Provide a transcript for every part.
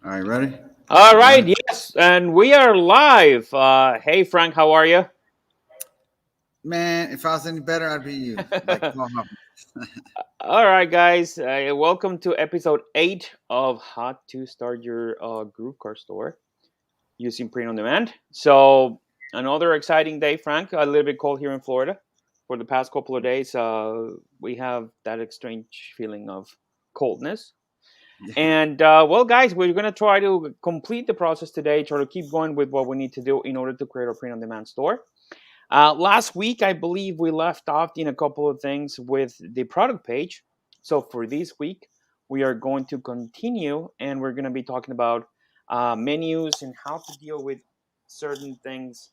All right, ready? All You got right, it? yes, and we are live. Hey, Frank, how are you? Man, if I was any better, I'd be you. Like, come on. All right, guys, welcome to episode 8 of How to Start Your GrooveKart store using print on demand. So, another exciting day, Frank. A little bit cold here in Florida. For the past couple of days, we have that strange feeling of coldness. Yeah. And well, guys, we're going to try to complete the process today, try to keep going with what we need to do in order to create our print on demand store. Last week, I believe we left off in a couple of things with the product page. So for this week, we are going to continue and we're going to be talking about menus and how to deal with certain things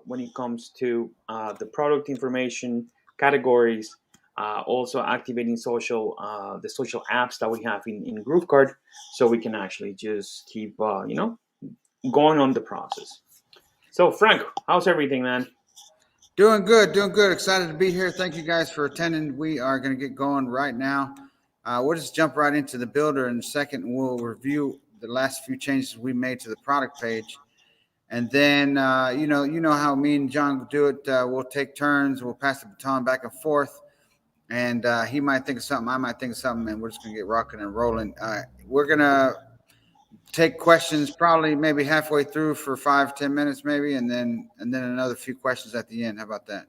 when it comes to the product information, categories, also activating the social apps that we have in GrooveKart so we can actually just keep, going on the process. So, Frank, how's everything, man? Doing good, doing good. Excited to be here. Thank you guys for attending. We are going to get going right now. We'll just jump right into the builder in a second. We'll review the last few changes we made to the product page. And then, you know how me and John do it. We'll take turns. We'll pass the baton back and forth. And he might think of something. I might think of something. And we're just going to get rocking and rolling. We're going to take questions probably maybe halfway through for 5-10 minutes maybe, and then another few questions at the end. How about that?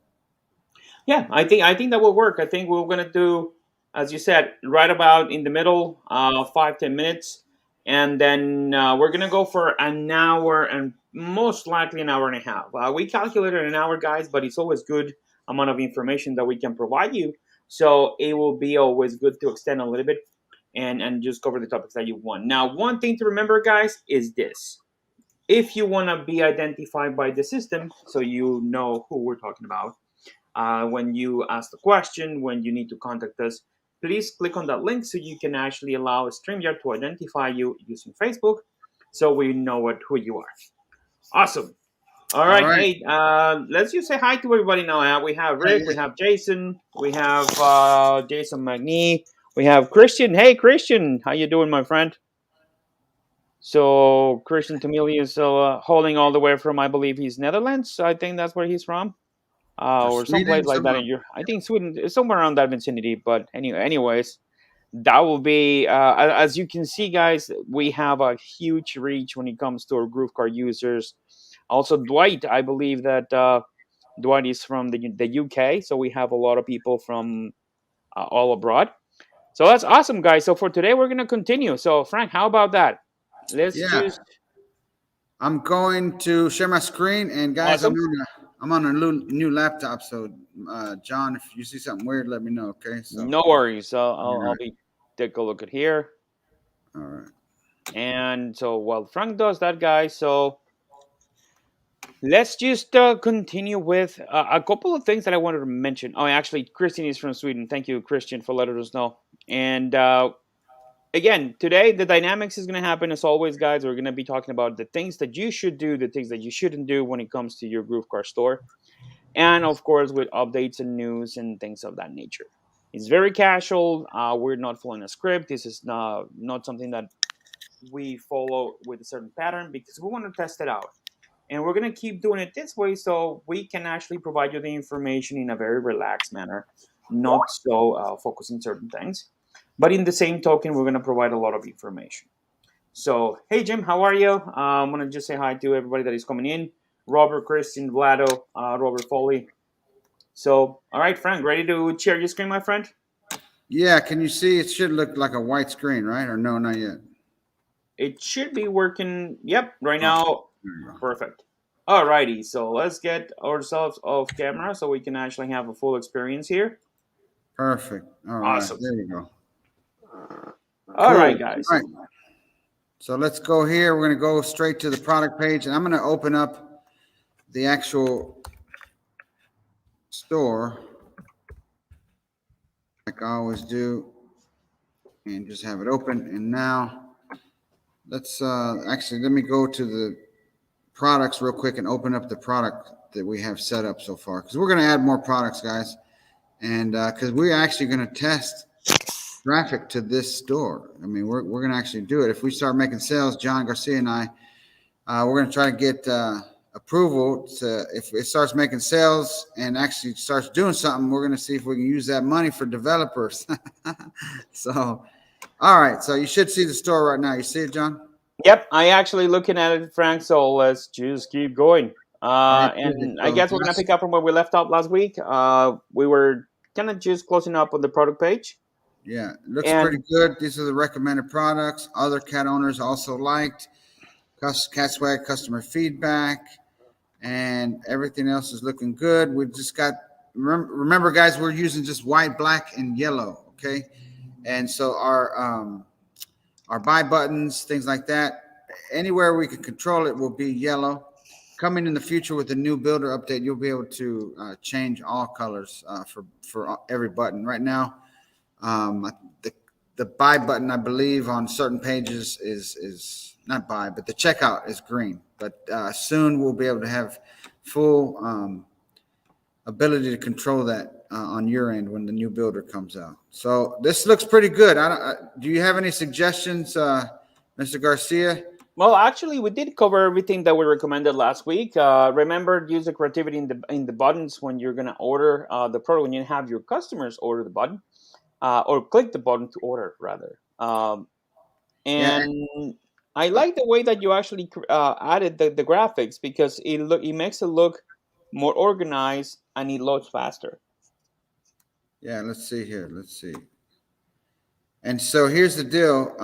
Yeah, I think that will work. I think we're gonna do, as you said, right about in the middle, 5-10 minutes, and then we're gonna go for an hour and most likely an hour and a half. We calculated an hour, guys, but it's always good amount of information that we can provide you. So it will be always good to extend a little bit and just cover the topics that you want. Now, one thing to remember, guys, is this: if you want to be identified by the system, so you know who we're talking about when you ask the question, when you need to contact us, please click on that link so you can actually allow StreamYard to identify you using Facebook so we know who you are. Awesome. All All right. right. Hey, let's just say hi to everybody now. We have Yeah, Rick, we yeah. have Jason, we have Jason Magny, we have Christian. Hey, Christian, how you doing, my friend? So Christian Tamili is holding all the way from, I believe he's Netherlands. I think that's where he's from. Or someplace Sweden, like that somewhere. in your, I think Sweden, somewhere around that vicinity. But anyways, that will be as you can see, guys. We have a huge reach when it comes to our GrooveKart users. Also, Dwight, I believe that Dwight is from the UK, so we have a lot of people from all abroad. So that's awesome, guys. So for today, we're gonna continue. So Frank, how about that? Let's Yeah. just I'm going to share my screen, and guys, awesome. I'm on a new laptop. So, John, if you see something weird, let me know. Okay. So, No worries. all I'll right, be take a look at here. all right. And so while Frank does that, guys, so let's just continue with a couple of things that I wanted to mention. Oh, actually, Christian is from Sweden. Thank you, Christian, for letting us know. And again, today the dynamics is going to happen as always, guys. We're going to be talking about the things that you should do, the things that you shouldn't do when it comes to your GrooveKart store, and of course with updates and news and things of that nature. It's very casual. We're not following a script. This is not something that we follow with a certain pattern because we want to test it out. And we're going to keep doing it this way so we can actually provide you the information in a very relaxed manner, not so focusing certain things. But in the same token, we're going to provide a lot of information. So, hey, Jim, how are you? I'm going to just say hi to everybody that is coming in. Robert, Christian, Vlado, Robert Foley. So, all right, Frank, ready to share your screen, my friend? Yeah. Can you see? It should look like a white screen, right? Or no, not yet. It should be working. Yep, right Okay. now. There you go. Perfect. Alrighty, so let's get ourselves off camera so we can actually have a full experience here. Perfect. All right. Awesome. There we go. All right, Cool. guys. All right. So let's go here. We're going to go straight to the product page, and I'm going to open up the actual store like I always do, and just have it open. And now let's actually let me go to the products real quick and open up the product that we have set up so far because we're going to add more products, guys, and because we're actually going to test traffic to this store. I mean, we're going to actually do it. If we start making sales, John Garcia and I, we're going to try to get approval to, if it starts making sales and actually starts doing something, we're going to see if we can use that money for developers. So, all right. So you should see the store right now. You see it, John? Yep, I actually looking at it, Frank. So let's just keep going. Perfect. And I So guess we're gonna pick up from where we left off last week. We were kind of just closing up on the product page, yeah, it looks pretty and good. These are the recommended products. Other cat owners also liked. Cat swag customer feedback, and everything else is looking good. We just got, remember guys, we're using just white, black, and yellow. Okay, and so our buy buttons, things like that, anywhere we can control it will be yellow. Coming in the future with the new builder update, you'll be able to change all colors for every button. Right now, the the buy button, I believe, on certain pages is not buy, but the checkout is green. But soon we'll be able to have full ability to control that on your end when the new builder comes out. So this looks pretty good. Do you have any suggestions, Mr. Garcia? well, actually, we did cover everything that we recommended last week. Remember, use the creativity in the buttons when you're gonna order the product. When you have your customers order the button, or click the button to order, rather. Yeah, And I like the way that you actually added the graphics, because it makes it look more organized and it loads faster. yeah. Let's see here. Let's see. And so here's the deal,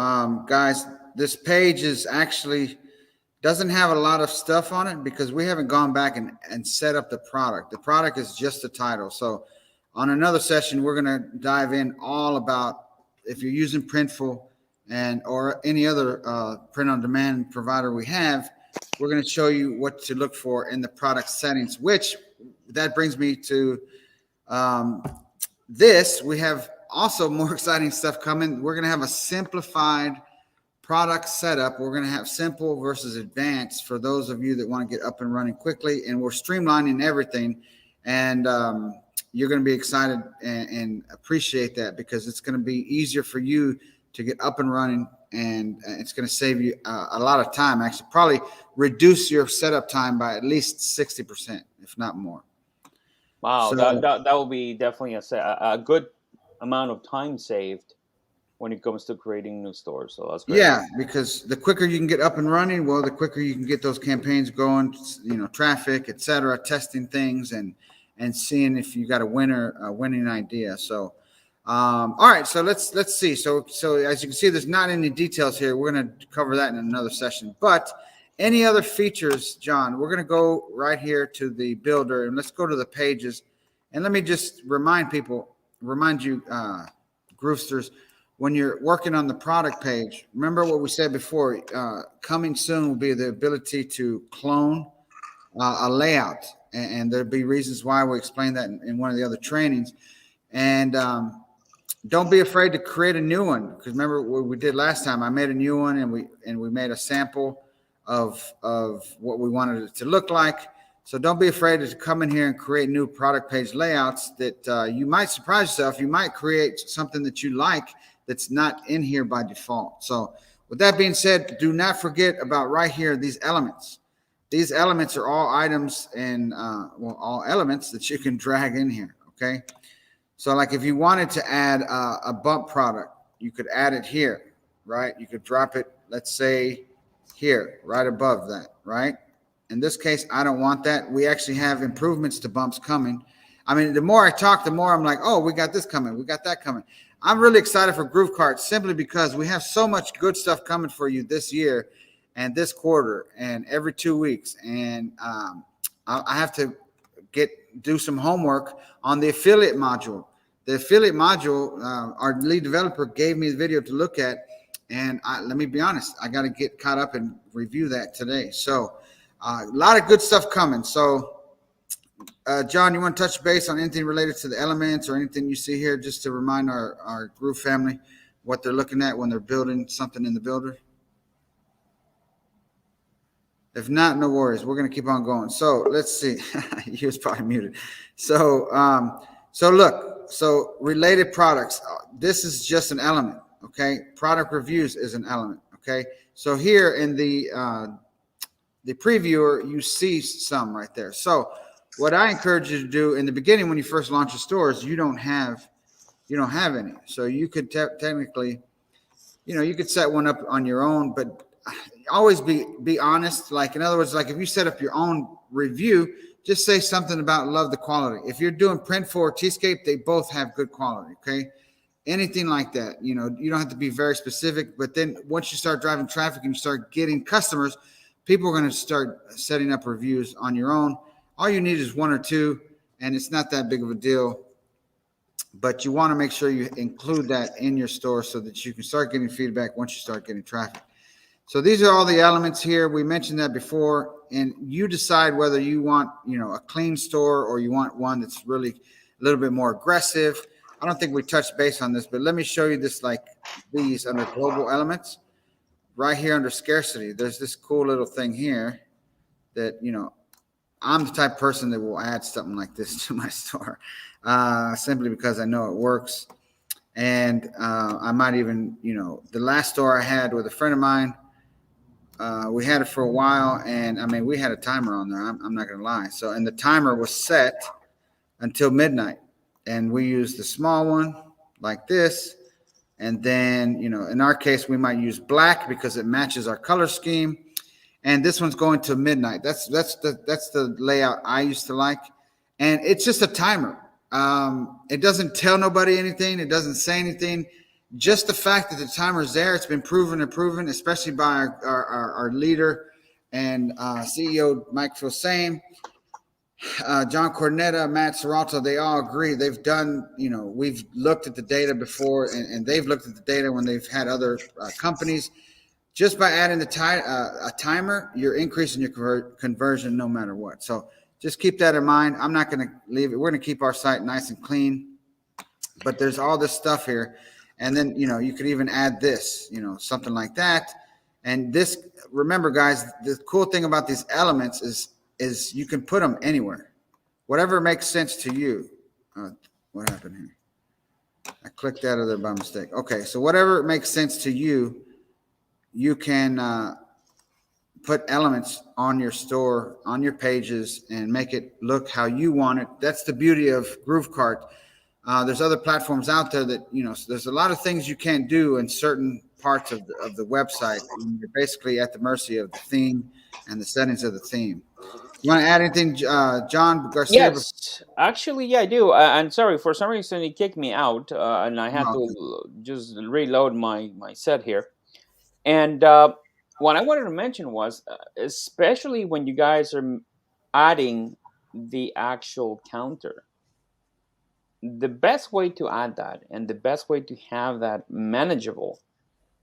guys. This page is actually doesn't have a lot of stuff on it because we haven't gone back and set up the product. The product is just the title. So on another session, we're going to dive in all about if you're using Printful and or any other print on demand provider we have, we're going to show you what to look for in the product settings, which that brings me to this. We have also more exciting stuff coming. We're going to have a simplified product setup. We're going to have simple versus advanced for those of you that want to get up and running quickly, and we're streamlining everything. And you're going to be excited and appreciate that because it's going to be easier for you to get up and running, and it's going to save you a lot of time. Actually, probably reduce your setup time by at least 60%, if not more. Wow, So that will be definitely a good amount of time saved when it comes to creating new stores. So that's great. yeah, because the quicker you can get up and running, well, the quicker you can get those campaigns going, traffic, et cetera, testing things and seeing if you got a winning idea. So, all right, so let's see. So as you can see, there's not any details here. We're going to cover that in another session. But any other features, John? We're going to go right here to the builder, and let's go to the pages. And let me just remind you, Groovesters, when you're working on the product page, remember what we said before. Coming soon will be the ability to clone a layout, and there'll be reasons why. We explained that in one of the other trainings. And don't be afraid to create a new one, because remember what we did last time. I made a new one, and we made a sample of what we wanted it to look like. So don't be afraid to come in here and create new product page layouts that you might surprise yourself. You might create something that you like that's not in here by default. So with that being said, do not forget about right here, these elements. These elements are all items and all elements that you can drag in here. Okay. So like if you wanted to add a bump product, you could add it here, right? You could drop it, let's say here, right above that, right? In this case, I don't want that. We actually have improvements to bumps coming. I mean, the more I talk, the more I'm like, oh, we got this coming. We got that coming. I'm really excited for GrooveKart simply because we have so much good stuff coming for you this year and this quarter and every 2 weeks. And I have to do some homework on the affiliate module. The affiliate module, our lead developer gave me the video to look at. And let me be honest, I got to get caught up and review that today. So a lot of good stuff coming. So John, you want to touch base on anything related to the elements or anything you see here, just to remind our Groove family what they're looking at when they're building something in the builder? If not, no worries. We're going to keep on going. So let's see. He was probably muted. So look, So related products, this is just an element. Okay. Product reviews is an element. Okay. So here in the previewer, you see some right there. So what I encourage you to do in the beginning, when you first launch your stores, you don't have any. So you could technically, you could set one up on your own, but always be honest. Like, in other words, like if you set up your own review, just say something about love the quality. If you're doing Printful or Tscape, they both have good quality. Okay. Anything like that, you don't have to be very specific, but then once you start driving traffic and you start getting customers, people are going to start setting up reviews on your own. All you need is one or two, and it's not that big of a deal, but you want to make sure you include that in your store so that you can start getting feedback once you start getting traffic. So these are all the elements here. We mentioned that before, and you decide whether you want, a clean store or you want one that's really a little bit more aggressive. I don't think we touched base on this, but let me show you this, like these under global elements right here under scarcity. There's this cool little thing here that, I'm the type of person that will add something like this to my store simply because I know it works. And I might even, the last store I had with a friend of mine, we had it for a while, and I mean, we had a timer on there. I'm not going to lie. So, and the timer was set until midnight, and we used the small one like this. And then, in our case, we might use black because it matches our color scheme. And this one's going to midnight. That's the layout I used to like, and it's just a timer. It doesn't tell nobody anything. It doesn't say anything. Just the fact that the timer's there, it's been proven and proven, especially by our leader and CEO Mike Filsame, John Cornetta, Matt Serrato. They all agree. They've done, we've looked at the data before, and they've looked at the data when they've had other companies. Just by adding a timer, you're increasing your conversion no matter what. So just keep that in mind. I'm not going to leave it. We're going to keep our site nice and clean, but there's all this stuff here. And then, you could even add this, something like that. And this, remember guys, the cool thing about these elements is you can put them anywhere, whatever makes sense to you. What happened here? I clicked out of there by mistake. Okay. So whatever makes sense to you, you can put elements on your store, on your pages, and make it look how you want it. That's the beauty of GrooveKart. There's other platforms out there that, there's a lot of things you can't do in certain parts of the website. And you're basically at the mercy of the theme and the settings of the theme. You want to add anything, John Garcia? Yes, actually, yeah, I do. And sorry, for some reason it kicked me out, and I had Okay. to just reload my set here. And what I wanted to mention was, especially when you guys are adding the actual counter, the best way to add that and the best way to have that manageable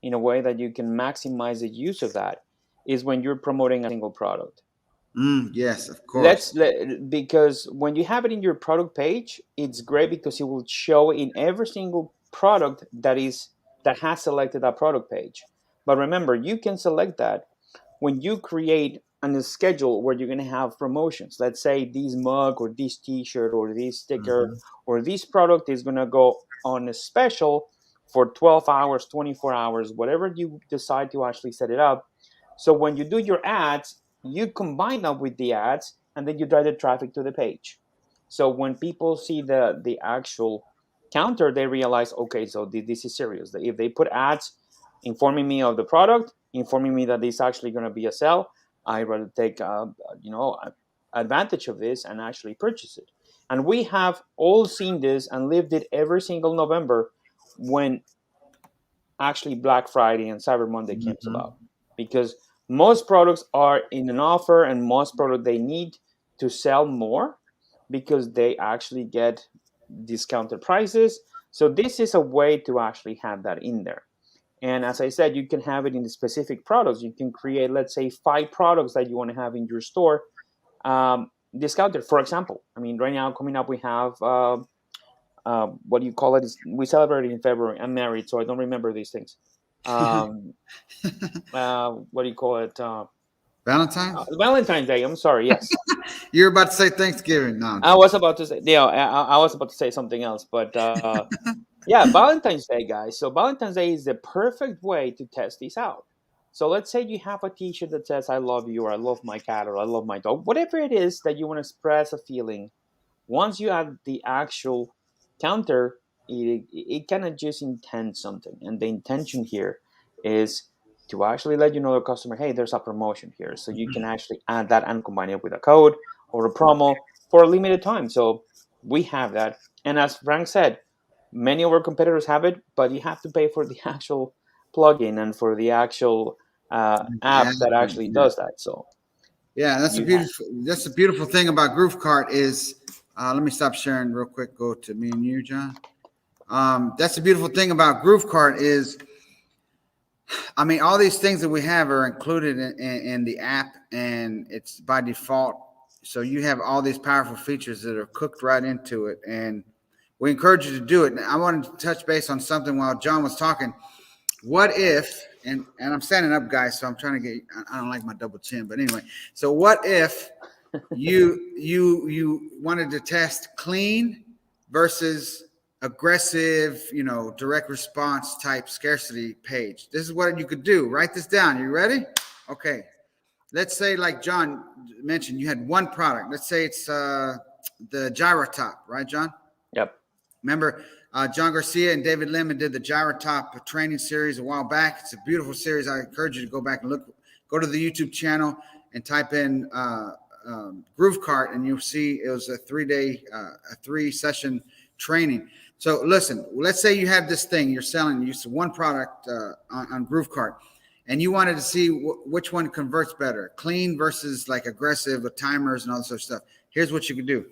in a way that you can maximize the use of that is when you're promoting a single product. Yes, of course. Because when you have it in your product page, it's great because it will show in every single product that has selected that product page. But remember, you can select that when you create a schedule where you're going to have promotions. Let's say this mug or this t-shirt or this sticker Mm-hmm. or this product is going to go on a special for 12 hours, 24 hours, whatever you decide to actually set it up. So when you do your ads, you combine them with the ads and then you drive the traffic to the page. So when people see the actual counter, they realize, okay, so this is serious. If they put ads informing me of the product, informing me that this is actually going to be a sell, I rather take advantage of this and actually purchase it. And we have all seen this and lived it every single November when actually Black Friday and Cyber Monday comes Mm-hmm. about, because most products are in an offer and most products they need to sell more because they actually get discounted prices. So this is a way to actually have that in there. And as I said, you can have it in the specific products. You can create, let's say, 5 products that you want to have in your store discounted. For example, I mean, right now coming up, we have what do you call it? We celebrated in February. I'm married, so I don't remember these things. What do you call it? Valentine's? Valentine's Day. I'm sorry. Yes, You're about to say Thanksgiving. No, I'm I joking. was about to say. Yeah, I was about to say something else, but yeah, Valentine's Day, guys. So Valentine's Day is the perfect way to test these out. So let's say you have a T-shirt that says "I love you" or "I love my cat" or "I love my dog," whatever it is that you want to express a feeling. Once you add the actual counter, it kind of just intends something, and the intention here is to actually let you know the customer, hey, there's a promotion here, so you can actually add that and combine it with a code or a promo for a limited time. So we have that, and as Frank said, many of our competitors have it, but you have to pay for the actual plugin and for the actual Yeah, app that actually yeah. does that. So Yeah, that's a you have, beautiful. That's the beautiful thing about GrooveKart is. Let me stop sharing real quick. Go to me and you, John. That's the beautiful thing about GrooveKart is, I mean, all these things that we have are included in the app, and it's by default. So you have all these powerful features that are cooked right into it, and we encourage you to do it. I wanted to touch base on something while John was talking. What if, and I'm standing up, guys, so I'm trying to get. I don't like my double chin, but anyway. So what if you wanted to test clean versus aggressive, direct response type scarcity page? This is what you could do. Write this down. You ready? Okay. Let's say, like John mentioned, you had one product. Let's say it's the gyro top, right, John? yep, Remember, John Garcia and David Lemon did the Gyrotop training series a while back. It's a beautiful series. I encourage you to go back and look. Go to the YouTube channel and type in GrooveKart, and you'll see it was a 3-day, a 3-session training. So listen, let's say you have this thing you're selling, you use one product on GrooveKart, and you wanted to see which one converts better, clean versus like aggressive with timers and all this sort of stuff. Here's what you can do.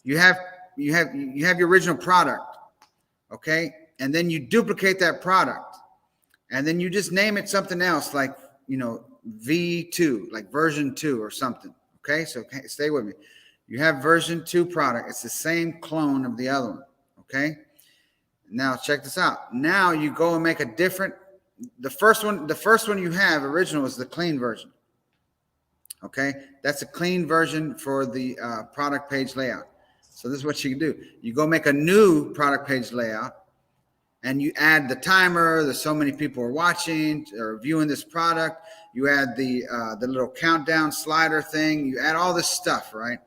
You have your original product, okay, and then you duplicate that product, and then you just name it something else, like V2, like version 2 or something. Okay, so stay with me. You have version 2 product. It's the same clone of the other one. Okay. Now check this out. Now you go and make a different. The first one you have original is the clean version. Okay, that's a clean version for the product page layout. So this is what you can do. You go make a new product page layout, and you add the timer. There's so many people are watching or viewing this product. You add the little countdown slider thing. You add all this stuff, right?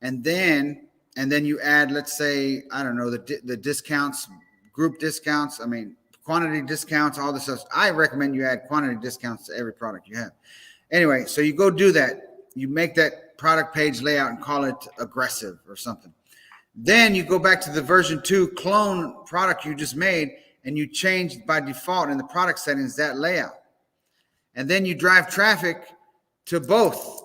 And then you add, let's say, I don't know, the discounts, group discounts. I mean, quantity discounts, all this stuff. I recommend you add quantity discounts to every product you have. Anyway, so you go do that. You make that product page layout and call it aggressive or something. Then you go back to the version 2 clone product you just made, and you change by default in the product settings that layout. And then you drive traffic to both.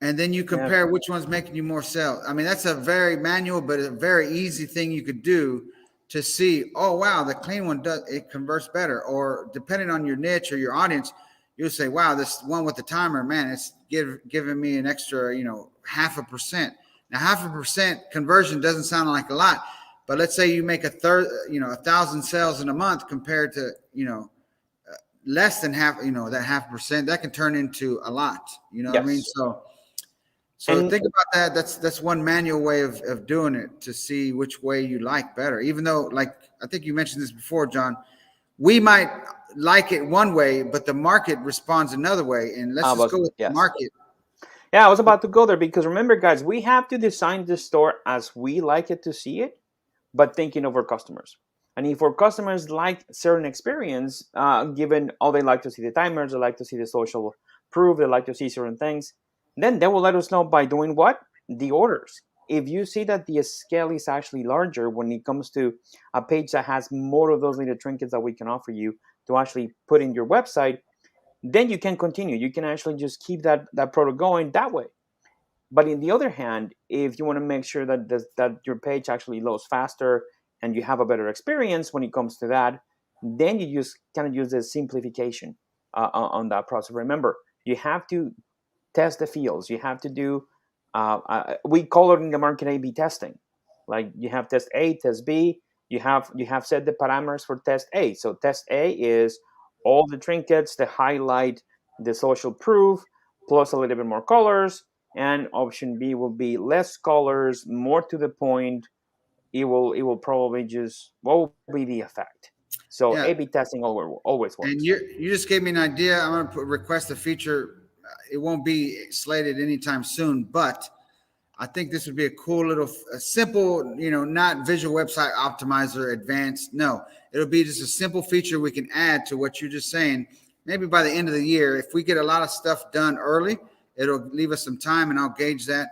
And then you yeah, compare which one's making you more sales. I mean, that's a very manual, but a very easy thing you could do to see, oh, wow, the clean one it converts better. Or depending on your niche or your audience, you'll say, wow, this one with the timer, man, it's giving me an extra, 0.5%. Now, 0.5% conversion doesn't sound like a lot, but let's say you make 1,000 sales in a month compared to, less than half, that 0.5%, that can turn into a lot. You know what I mean? yes, So and think about that. That's one manual way of doing it to see which way you like better. Even though, like I think you mentioned this before, John, we might like it one way, but the market responds another way. And let's I just was go with the yes. market. Yeah, I was about to go there because remember, guys, we have to design the store as we like it to see it, but thinking of our customers. And if our customers like certain experience, given they like to see the timers, they like to see the social proof, they like to see certain things, then they will let us know by doing what? The orders. If you see that the scale is actually larger when it comes to a page that has more of those little trinkets that we can offer you to actually put in your website, then you can continue. You can actually just keep that product going that way. But in the other hand, if you want to make sure that your page actually loads faster and you have a better experience when it comes to that, then you just kind of use the simplification on that process. Remember, you have to test the fields. You have to do we call it in the market A/B testing. Like you have test A, test B. You have set the parameters for test A. So test A is all the trinkets, the highlight, the social proof, plus a little bit more colors. And option B will be less colors, more to the point. It will probably just, what will be the effect? So Yeah. A/B testing always And works. you just gave me an idea. I'm going to request a feature. It won't be slated anytime soon, but I think this would be a cool little, a simple, not visual website optimizer advanced. No, it'll be just a simple feature we can add to what you're just saying. Maybe by the end of the year, if we get a lot of stuff done early, it'll leave us some time, and I'll gauge that.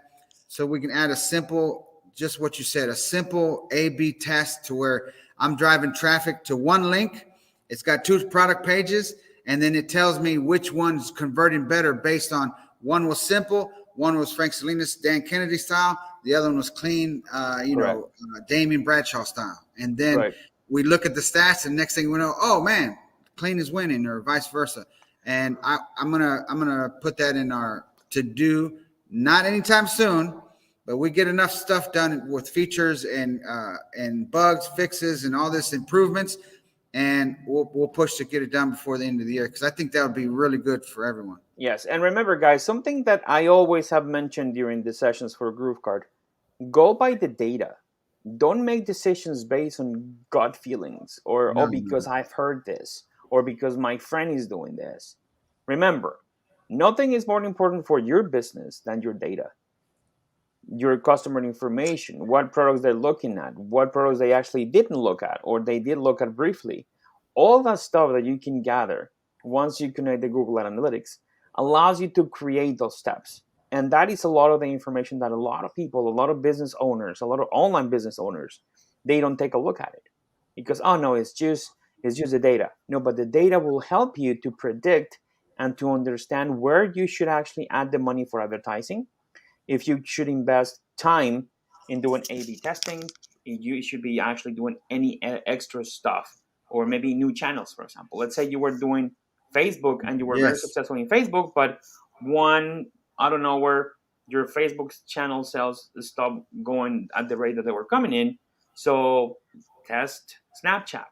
So we can add a simple, just what you said, a simple A/B test to where I'm driving traffic to one link. It's got 2 product pages, and then it tells me which one's converting better based on, one was simple, one was Frank Salinas, Dan Kennedy style. The other one was clean, Correct. Damien Bradshaw style. And then Right. we look at the stats, and next thing we know, oh man, clean is winning, or vice versa. And I'm gonna put that in our to do, not anytime soon, but we get enough stuff done with features and bugs, fixes, and all this improvements, and we'll push to get it done before the end of the year, because I think that would be really good for everyone. Yes, and remember, guys, something that I always have mentioned during the sessions for GrooveKart: go by the data. Don't make decisions based on gut feelings, or No, oh, no, because no. I've heard this, or because my friend is doing this. Remember, nothing is more important for your business than your data, your customer information, what products they're looking at, what products they actually didn't look at, or they did look at briefly. All that stuff that you can gather once you connect the Google Analytics allows you to create those steps. And that is a lot of the information that a lot of people, a lot of business owners, a lot of online business owners, they don't take a look at it because, oh no, it's just the data. No, but the data will help you to predict and to understand where you should actually add the money for advertising, if you should invest time in doing A/B testing, you should be actually doing any extra stuff, or maybe new channels, for example. Let's say you were doing Facebook and you were very Yes. successful in Facebook, but one, I don't know, where your Facebook channel sales stopped going at the rate that they were coming in. So test Snapchat,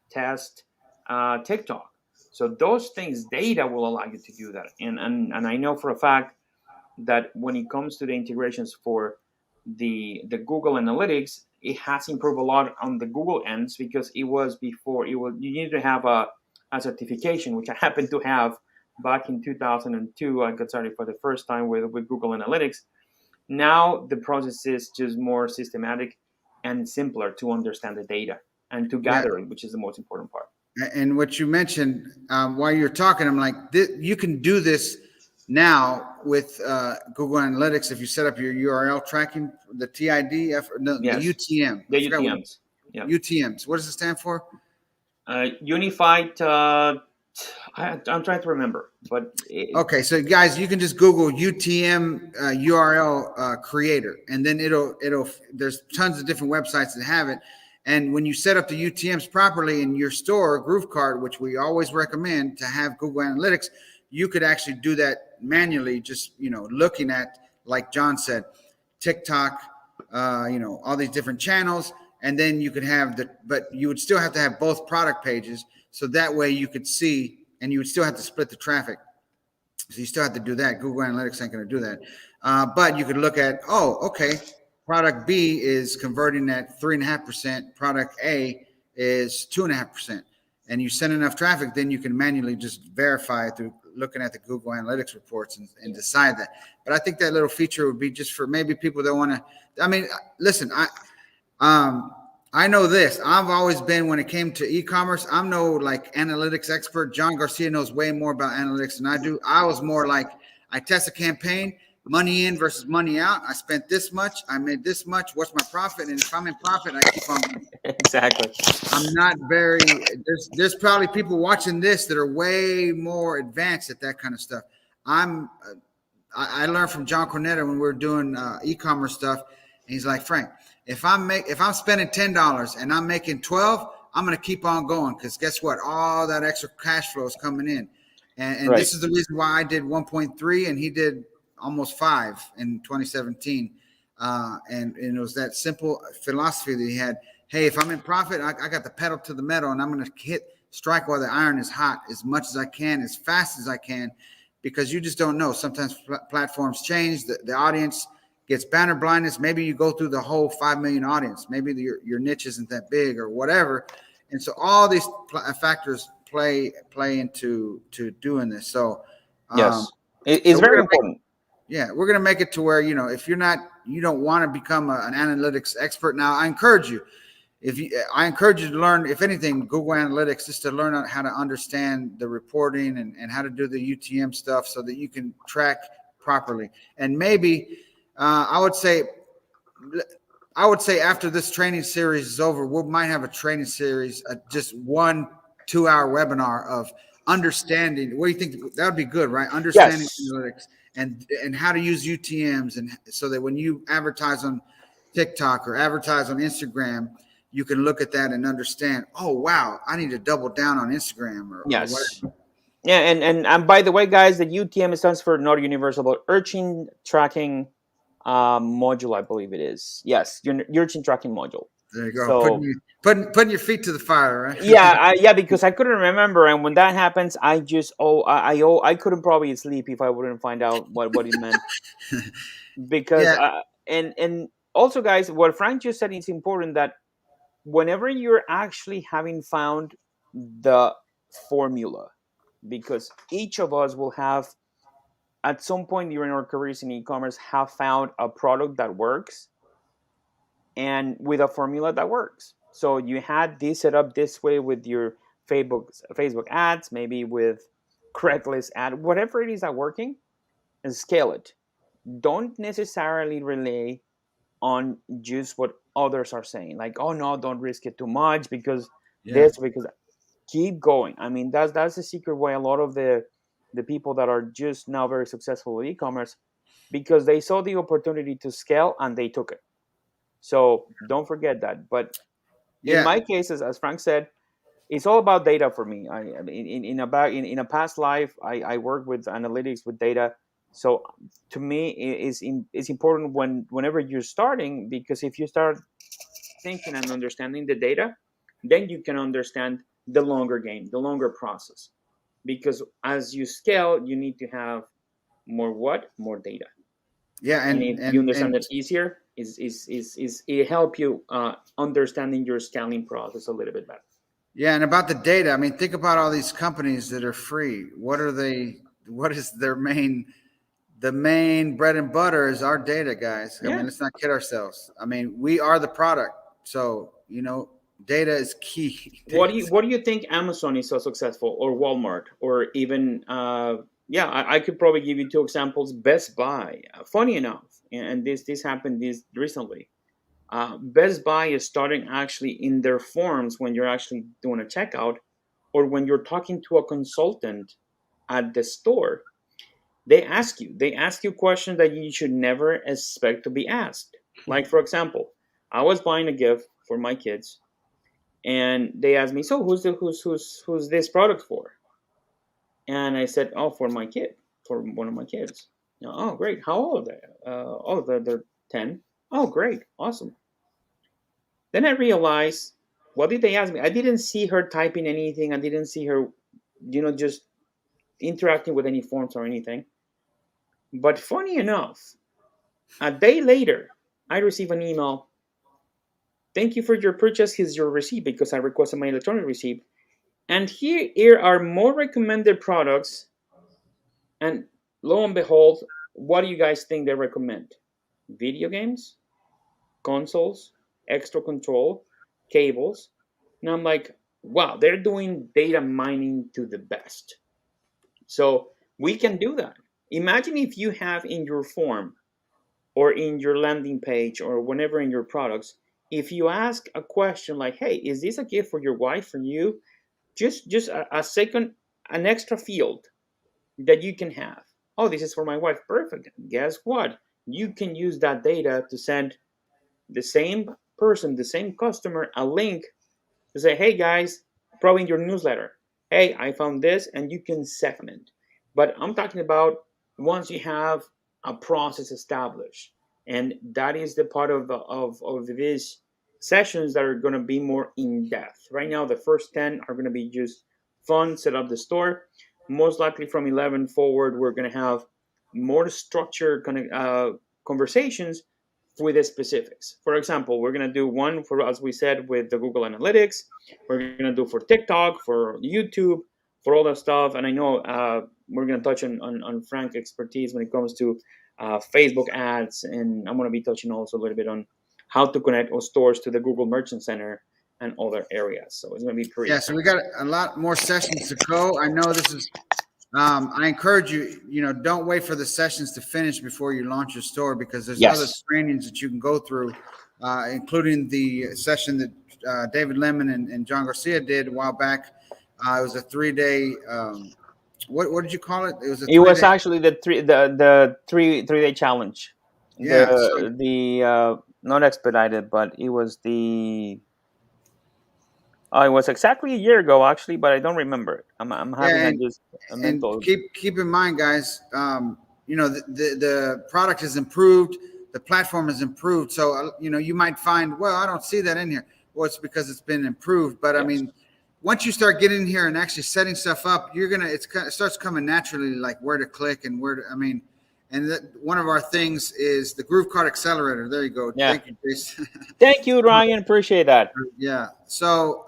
test TikTok. So those things, data will allow you to do that. And I know for a fact that when it comes to the integrations for the Google Analytics, it has improved a lot on the Google ends, because it was before, you need to have a certification, which I happen to have. Back in 2002, I got started for the first time with Google Analytics. Now the process is just more systematic and simpler to understand the data and to Yeah. gather it, which is the most important part. And what you mentioned while you're talking, I'm like, you can do this now with Google Analytics if you set up your URL tracking, the TID, no, the Yes, UTM. I the forgot what UTMs. Yeah. UTMs. What does it stand for? Unified. I'm trying to remember, but Okay, so guys, you can just Google UTM URL creator, and then it'll. There's tons of different websites that have it, and when you set up the UTMs properly in your store, GrooveKart, which we always recommend to have Google Analytics, you could actually do that manually. Just looking at, like John said, TikTok, all these different channels, and then you could have but you would still have to have both product pages, so that way you could see, and you would still have to split the traffic. So you still have to do that. Google Analytics ain't going to do that. But you could look at, okay, product B is converting at 3.5%. Product A is 2.5%. And you send enough traffic, then you can manually just verify it through looking at the Google Analytics reports and decide that. But I think that little feature would be just for maybe people that want to. I mean, listen, I know this. I've always been, when it came to e-commerce, I'm no like analytics expert. John Garcia knows way more about analytics than I do. I was more like, I test a campaign, money in versus money out. I spent this much, I made this much. What's my profit? And if I'm in profit, I keep on. exactly. I'm not very. There's probably people watching this that are way more advanced at that kind of stuff. I learned from John Cornetta when we were doing e-commerce stuff. And he's like, Frank, if I'm spending $10 and I'm making 12, I'm going to keep on going, because guess what? All that extra cash flow is coming in. And Right. this is the reason why I did 1.3 and he did almost 5 in 2017. And it was that simple philosophy that he had. Hey, if I'm in profit, I got the pedal to the metal, and I'm going to strike while the iron is hot as much as I can, as fast as I can. because you just don't know. Sometimes platforms change. The audience gets banner blindness. Maybe you go through the whole 5 million audience. Maybe your niche isn't that big or whatever. And so all these factors play into doing this. So, Yes, so it's we're very gonna make important. yeah, we're gonna make it to where, if you don't want to become an analytics expert. Now, I encourage you. I encourage you to learn, if anything, Google Analytics, just to learn how to understand the reporting and how to do the UTM stuff so that you can track properly. And maybe I would say after this training series is over, we might have a training series, just 1-2 hour webinar of understanding. What do you think? That would be good, right? Understanding Yes. analytics and how to use UTMs, and so that when you advertise on TikTok or advertise on Instagram, you can look at that and understand, oh, wow, I need to double down on Instagram or Yes. whatever. Yeah, and by the way, guys, the UTM stands for not universal, but urchin tracking module, I believe it is. Yes, your urchin tracking module. There you go. So Putting your feet to the fire, right? yeah, because I couldn't remember, and when that happens, I just I couldn't probably sleep if I wouldn't find out what it meant. Because Yeah, and also, guys, what Frank just said is important, that whenever you're actually having found the formula, because each of us will have at some point during our careers in e-commerce have found a product that works and with a formula that works. So you had this set up this way with your Facebook ads, maybe with Craigslist ad, whatever it is that working, and scale it. Don't necessarily rely on just what others are saying. Like, oh no, don't risk it too much because yeah, this, because keep going. I mean, that's the secret why a lot of the people that are just now very successful with e-commerce, because they saw the opportunity to scale and they took it. So don't forget that. But in yeah, my cases, as Frank said, it's all about data for me. I mean, in a past life, I worked with analytics with data. So to me, it's important whenever you're starting, because if you start thinking and understanding the data, then you can understand the longer game, the longer process. Because as you scale, you need to have more data. yeah, And if you understand and that easier, is it help you understanding your scaling process a little bit better. yeah, and about the data. I mean, think about all these companies that are free. What are they? What is their main? The main bread and butter is our data, guys. I mean, Yeah. let's not kid ourselves. I mean, we are the product, so data is key. What do you think Amazon is so successful, or Walmart, or even yeah, I could probably give you two examples. Best Buy. Funny enough, and this happened this recently. Best Buy is starting actually in their forms when you're actually doing a checkout, or when you're talking to a consultant at the store. They ask you questions that you should never expect to be asked. Like, for example, I was buying a gift for my kids, and they asked me, "So who's this product for?" And I said, "Oh, for my kid, for one of my kids." "Oh, great. How old are they?" "Oh, they're 10." "Oh, great, awesome." Then I realized, what did they ask me? I didn't see her typing anything. I didn't see her, just interacting with any forms or anything. But funny enough, a day later, I received an email. "Thank you for your purchase. Here's your receipt," because I requested my electronic receipt. And here are more recommended products. And lo and behold, what do you guys think they recommend? Video games, consoles, extra control, cables. And I'm like, wow, they're doing data mining to the best. So we can do that. Imagine if you have in your form or in your landing page or whenever in your products, if you ask a question like, "Hey, is this a gift for your wife, for you?" Just a second, an extra field that you can have. "Oh, this is for my wife." Perfect. Guess what? You can use that data to send the same person, the same customer, a link to say, "Hey guys, probably in your newsletter, hey, I found this," and you can segment. But I'm talking about once you have a process established, and that is the part of these sessions that are going to be more in depth. Right now, the first 10 are going to be just fun, set up the store. most likely from 11 forward, we're going to have more structured kind of conversations with the specifics. For example, we're going to do one for, as we said, with the Google Analytics. We're going to do for TikTok, for YouTube, for all that stuff. And I know we're going to touch on Frank's expertise when it comes to Facebook ads. And I'm going to be touching also a little bit on how to connect our stores to the Google Merchant Center and other areas. So it's going to be pretty. Yeah, so we got a lot more sessions to go. I know this is I encourage you, don't wait for the sessions to finish before you launch your store, because there's other trainings that you can go through, including the session that David Lemon and John Garcia did a while back. It was a 3-day. What did you call it? It was a. It was actually the 3-day challenge. Yeah. The not expedited, but it was the. It was exactly a year ago, actually, but I don't remember it. I'm having just a mental. And keep in mind, guys. The product is improved, the platform is improved. So you might find, well, I don't see that in here. Well, it's because it's been improved. But I mean, once you start getting in here and actually setting stuff up, it starts coming naturally, like where to click and where to. I mean, and one of our things is the GrooveKart Accelerator. There you go. Yeah. Thank you, Jason. Thank you, Ryan. Appreciate that. Yeah. So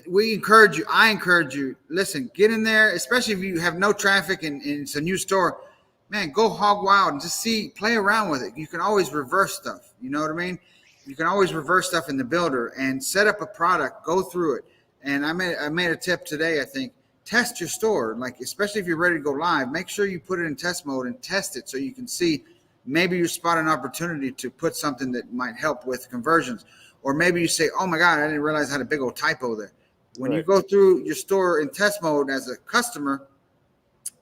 we encourage you. I encourage you. Listen, get in there, especially if you have no traffic and it's a new store. Man, go hog wild and just play around with it. You can always reverse stuff. You know what I mean? You can always reverse stuff in the builder and set up a product. Go through it. And I made a tip today. I think test your store, like especially if you're ready to go live. Make sure you put it in test mode and test it so you can see. Maybe you spot an opportunity to put something that might help with conversions. Or maybe you say, oh my God, I didn't realize I had a big old typo there. When you go through your store in test mode as a customer,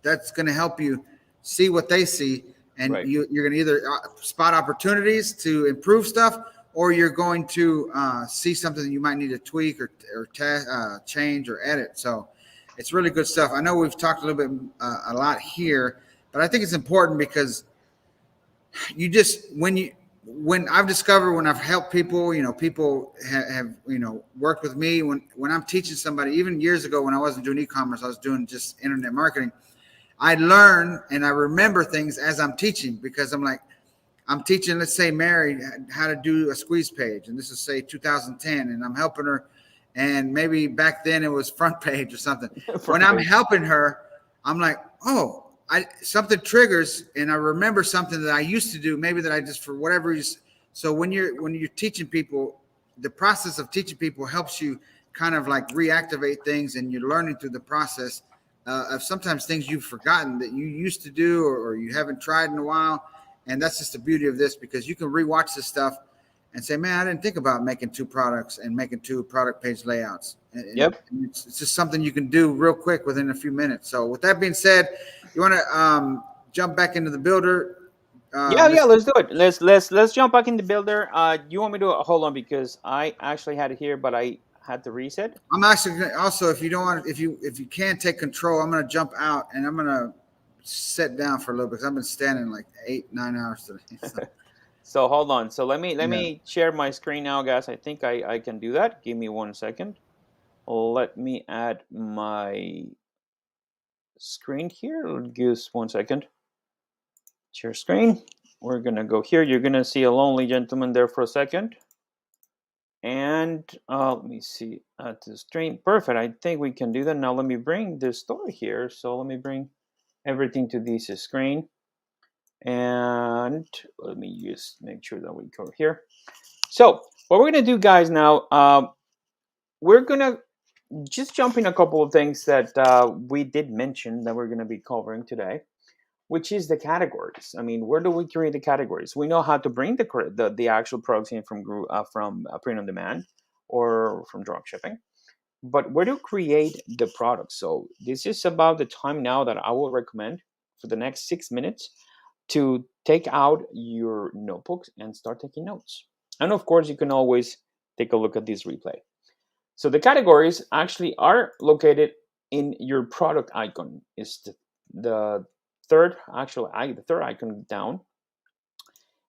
that's going to help you see what they see. And you're going to either spot opportunities to improve stuff, or you're going to see something that you might need to tweak or change or edit. So it's really good stuff. I know we've talked a little bit, a lot here, but I think it's important because when I've discovered, when I've helped people, people have worked with me when I'm teaching somebody, even years ago when I wasn't doing e-commerce, I was doing just internet marketing. I learn and I remember things as I'm teaching, because I'm teaching, let's say Mary, how to do a squeeze page. And this is say 2010, and I'm helping her. And maybe back then it was front page or something. When I'm helping her, I'm like, oh, something triggers, and I remember something that I used to do, maybe that I just, for whatever reason. So when you're teaching people, the process of teaching people helps you kind of like reactivate things, and you're learning through the process of sometimes things you've forgotten that you used to do or you haven't tried in a while. And that's just the beauty of this, because you can rewatch this stuff and say, man, I didn't think about making 2 products and making 2 product page layouts. And it's just something you can do real quick within a few minutes. So with that being said, you want to jump back into the builder? Let's do it. Let's jump back in the builder. You want me to hold on, because I actually had it here, but I had to reset. I'm actually also, if you don't want, if you can't take control, I'm going to jump out and I'm going to sit down for a little bit, because I've been standing like 8-9 hours today. So hold on. So let me share my screen now, guys. I think I can do that. Give me 1 second. Let me add my screen here. Just 1 second. Share screen. We're gonna go here. You're gonna see a lonely gentleman there for a second. And let me see at the stream. Perfect. I think we can do that. Now let me bring this store here. So let me bring everything to this screen. And let me just make sure that we go here. So what we're gonna do, guys, now we're gonna just jump in a couple of things that we did mention that we're gonna be covering today, which is the categories. I mean, where do we create the categories? We know how to bring the actual products in from print on demand or from drop shipping, but where to create the products? So this is about the time now that I will recommend for the next 6 minutes to take out your notebooks and start taking notes. And of course, you can always take a look at this replay. So the categories actually are located in your product icon. It's the third icon down.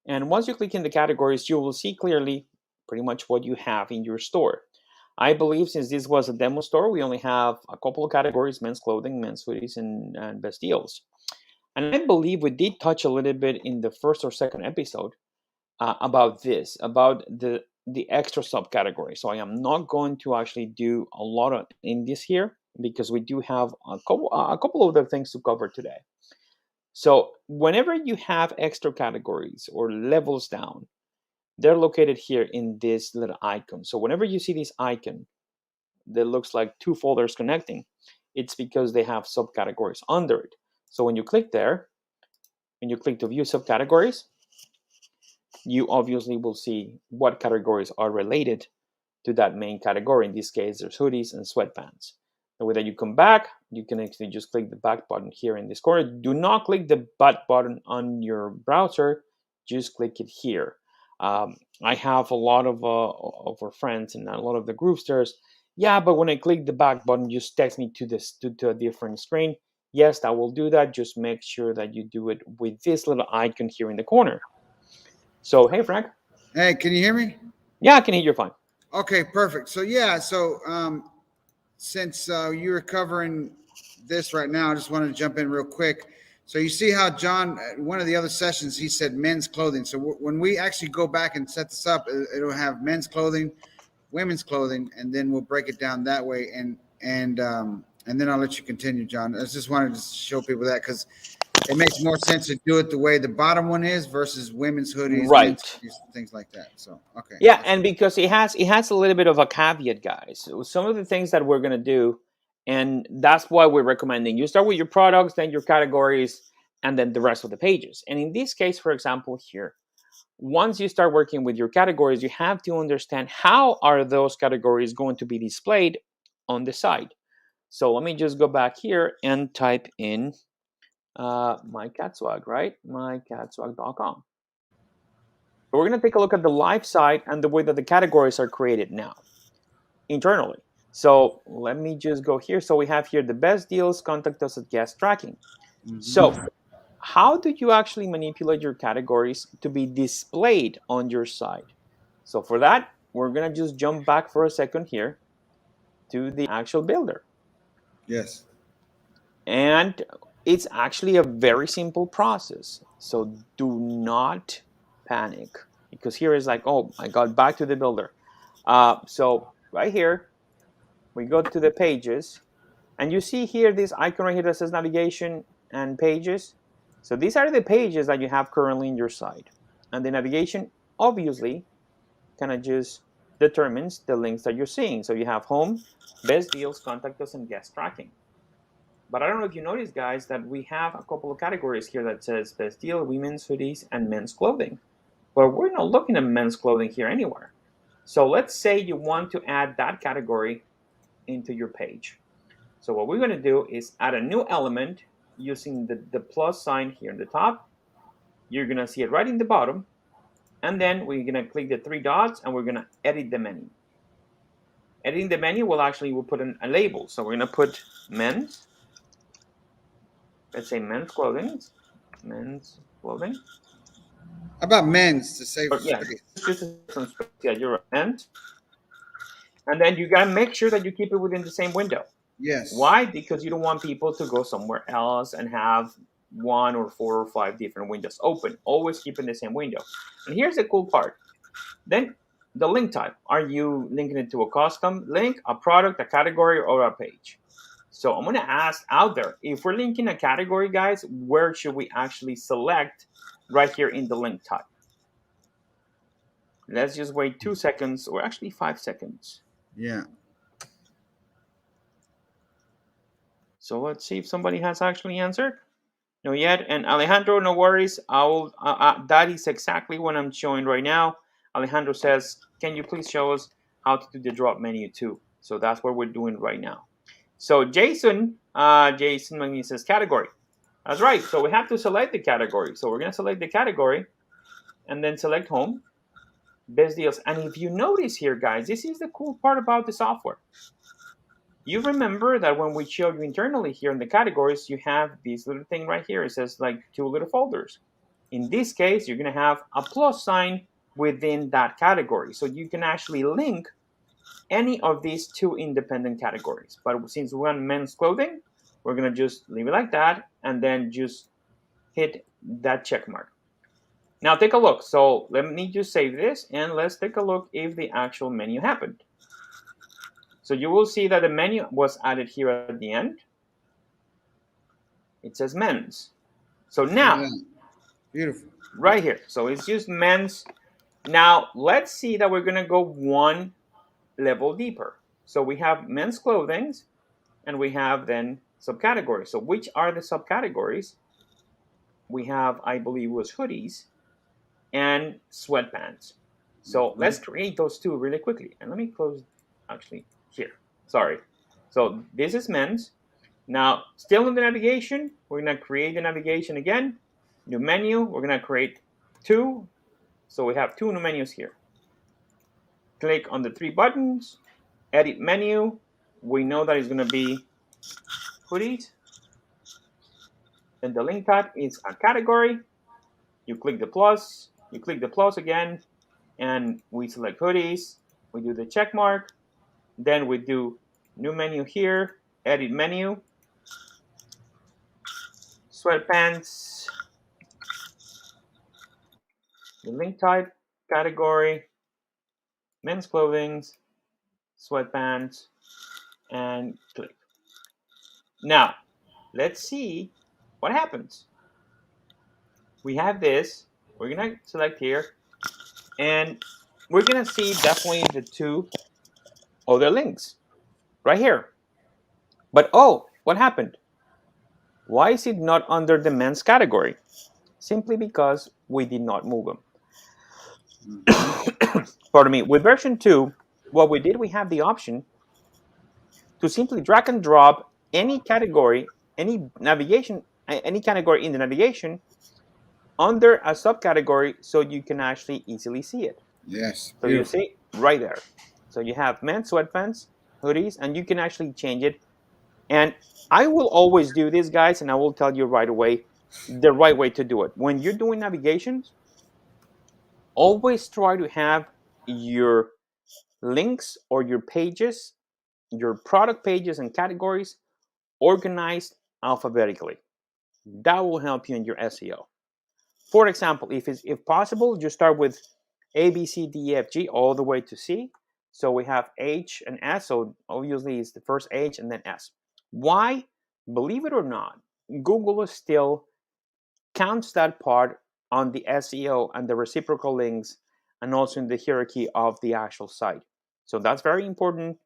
And once you click in the categories, you will see clearly pretty much what you have in your store. I believe since this was a demo store, we only have a couple of categories: men's clothing, men's hoodies, and best deals. And I believe we did touch a little bit in the first or second episode about this, about the extra subcategory. So I am not going to actually do a lot of in this here because we do have a couple of other things to cover today. So whenever you have extra categories or levels down, they're located here in this little icon. So whenever you see this icon that looks like two folders connecting, it's because they have subcategories under it. So when you click there, when you click to view subcategories, you obviously will see what categories are related to that main category. In this case, there's hoodies and sweatpants. The way that you come back, you can actually just click the back button here in this corner. Do not click the back button on your browser, just click it here. I have a lot of our friends and a lot of the Groovesters. Yeah, but when I click the back button, just takes me to a different screen. Yes, that will do that. Just make sure that you do it with this little icon here in the corner. So, hey, Frank. Hey, can you hear me? Yeah, I can hear you fine. Okay, perfect. So yeah, since you were covering this right now, I just wanted to jump in real quick. So you see how John, one of the other sessions, he said men's clothing. So when we actually go back and set this up, it'll have men's clothing, women's clothing, and then we'll break it down that way. And then I'll let you continue, John. I just wanted to show people that because it makes more sense to do it the way the bottom one is versus women's hoodies, men's Right. hoodies, things like that. So okay. Yeah, and because it has a little bit of a caveat, guys. So some of the things that we're gonna do, and that's why we're recommending you start with your products, then your categories, and then the rest of the pages. And in this case, for example, here, once you start working with your categories, you have to understand how are those categories going to be displayed on the site. So let me just go back here and type in my cat swag, right? mycatswag.com. We're going to take a look at the live site and the way that the categories are created now internally. So let me just go here. So we have here the best deals, contact us at guest tracking. So how do you actually manipulate your categories to be displayed on your site? So for that, we're going to just jump back for a second here to the actual builder. Yes. And it's actually a very simple process. So do not panic because here is like, oh, I got back to the builder. So right here, we go to the pages and you see here this icon right here that says navigation and pages. So these are the pages that you have currently in your site. And the navigation obviously kind of just determines the links that you're seeing. So you have home, best deals, contact us, and guest tracking. But I don't know if you noticed, guys, that we have a couple of categories here that says best deal, women's hoodies, and men's clothing. But we're not looking at men's clothing here anywhere. So let's say you want to add that category into your page. So what we're going to do is add a new element using the plus sign here in the top. You're going to see it right in the bottom. And then we're going to click the three dots and we're going to edit the menu. Editing the menu we'll put in a label. So we're going to put men's. Let's say men's clothing. Men's clothing. How about men's to save Yeah, space? just some space. Yeah, you're right. And then you gotta make sure that you keep it within the same window. Yes. Why? Because you don't want people to go somewhere else and have 1 or 4 or 5 different windows open. Always keep in the same window. And here's the cool part. Then the link type. Are you linking it to a custom link, a product, a category, or a page? So I'm gonna ask out there, if we're linking a category, guys, where should we actually select right here in the link type? Let's just wait 2 seconds, or actually 5 seconds. Yeah. So let's see if somebody has actually answered. No yet. And Alejandro, no worries. That is exactly what I'm showing right now. Alejandro says, can you please show us how to do the drop menu too? So that's what we're doing right now. So Jason Magni says category. That's right. So we have to select the category. So we're going to select the category and then select home, best deals. And if you notice here, guys, this is the cool part about the software. You remember that when we showed you internally here in the categories, you have this little thing right here. It says like 2 little folders. In this case, you're going to have a plus sign within that category. So you can actually link any of these two independent categories. But since we want men's clothing, we're gonna just leave it like that and then just hit that check mark. Now take a look. So let me just save this and let's take a look if the actual menu happened. So you will see that the menu was added here at the end. It says men's. So now, beautiful. Right here. So it's just men's. Now let's see that we're gonna go one level deeper. So we have men's clothing and we have then subcategories. So which are the subcategories? We have, I believe, was hoodies and sweatpants. So let's create those two really quickly. And let me close actually here. Sorry. So this is men's. Now, still in the navigation, we're gonna create the navigation again. New menu, we're gonna create two. So we have two new menus here. Click on the three buttons, edit menu. We know that it's gonna be hoodies. And the link type is a category. You click the plus, you click the plus again, and we select hoodies. We do the check mark. Then we do new menu here, edit menu, sweatpants, the link type, category, men's clothing, sweatpants, and click. Now, let's see what happens. We have this. We're going to select here, and we're going to see definitely the two other links right here. But oh, what happened? Why is it not under the men's category? Simply because we did not move them. Pardon me. With version 2, what we did, we have the option to simply drag and drop any category, any navigation, any category in the navigation under a subcategory so you can actually easily see it. Yes. So you see right there. So you have men's sweatpants, hoodies, and you can actually change it. And I will always do this, guys, and I will tell you right away the right way to do it. When you're doing navigations, always try to have your links or your pages, your product pages and categories organized alphabetically. That will help you in your SEO. For example, if possible, you start with A, B, C, D, E, F, G, all the way to C. So we have H and S. So obviously it's the first H and then S. Why? Believe it or not, Google still counts that part on the SEO and the reciprocal links and also in the hierarchy of the actual site. So that's very important.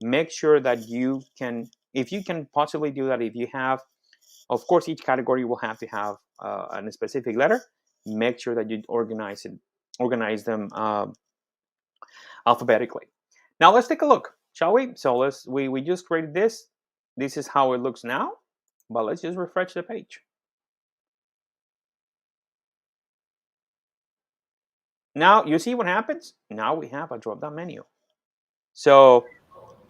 Make sure that you can, if you can possibly do that, if you have, of course, each category will have to have a specific letter. Make sure that you organize them alphabetically. Now let's take a look, shall we? So we just created this. This is how it looks now, but let's just refresh the page. Now you see what happens. Now we have a drop-down menu. So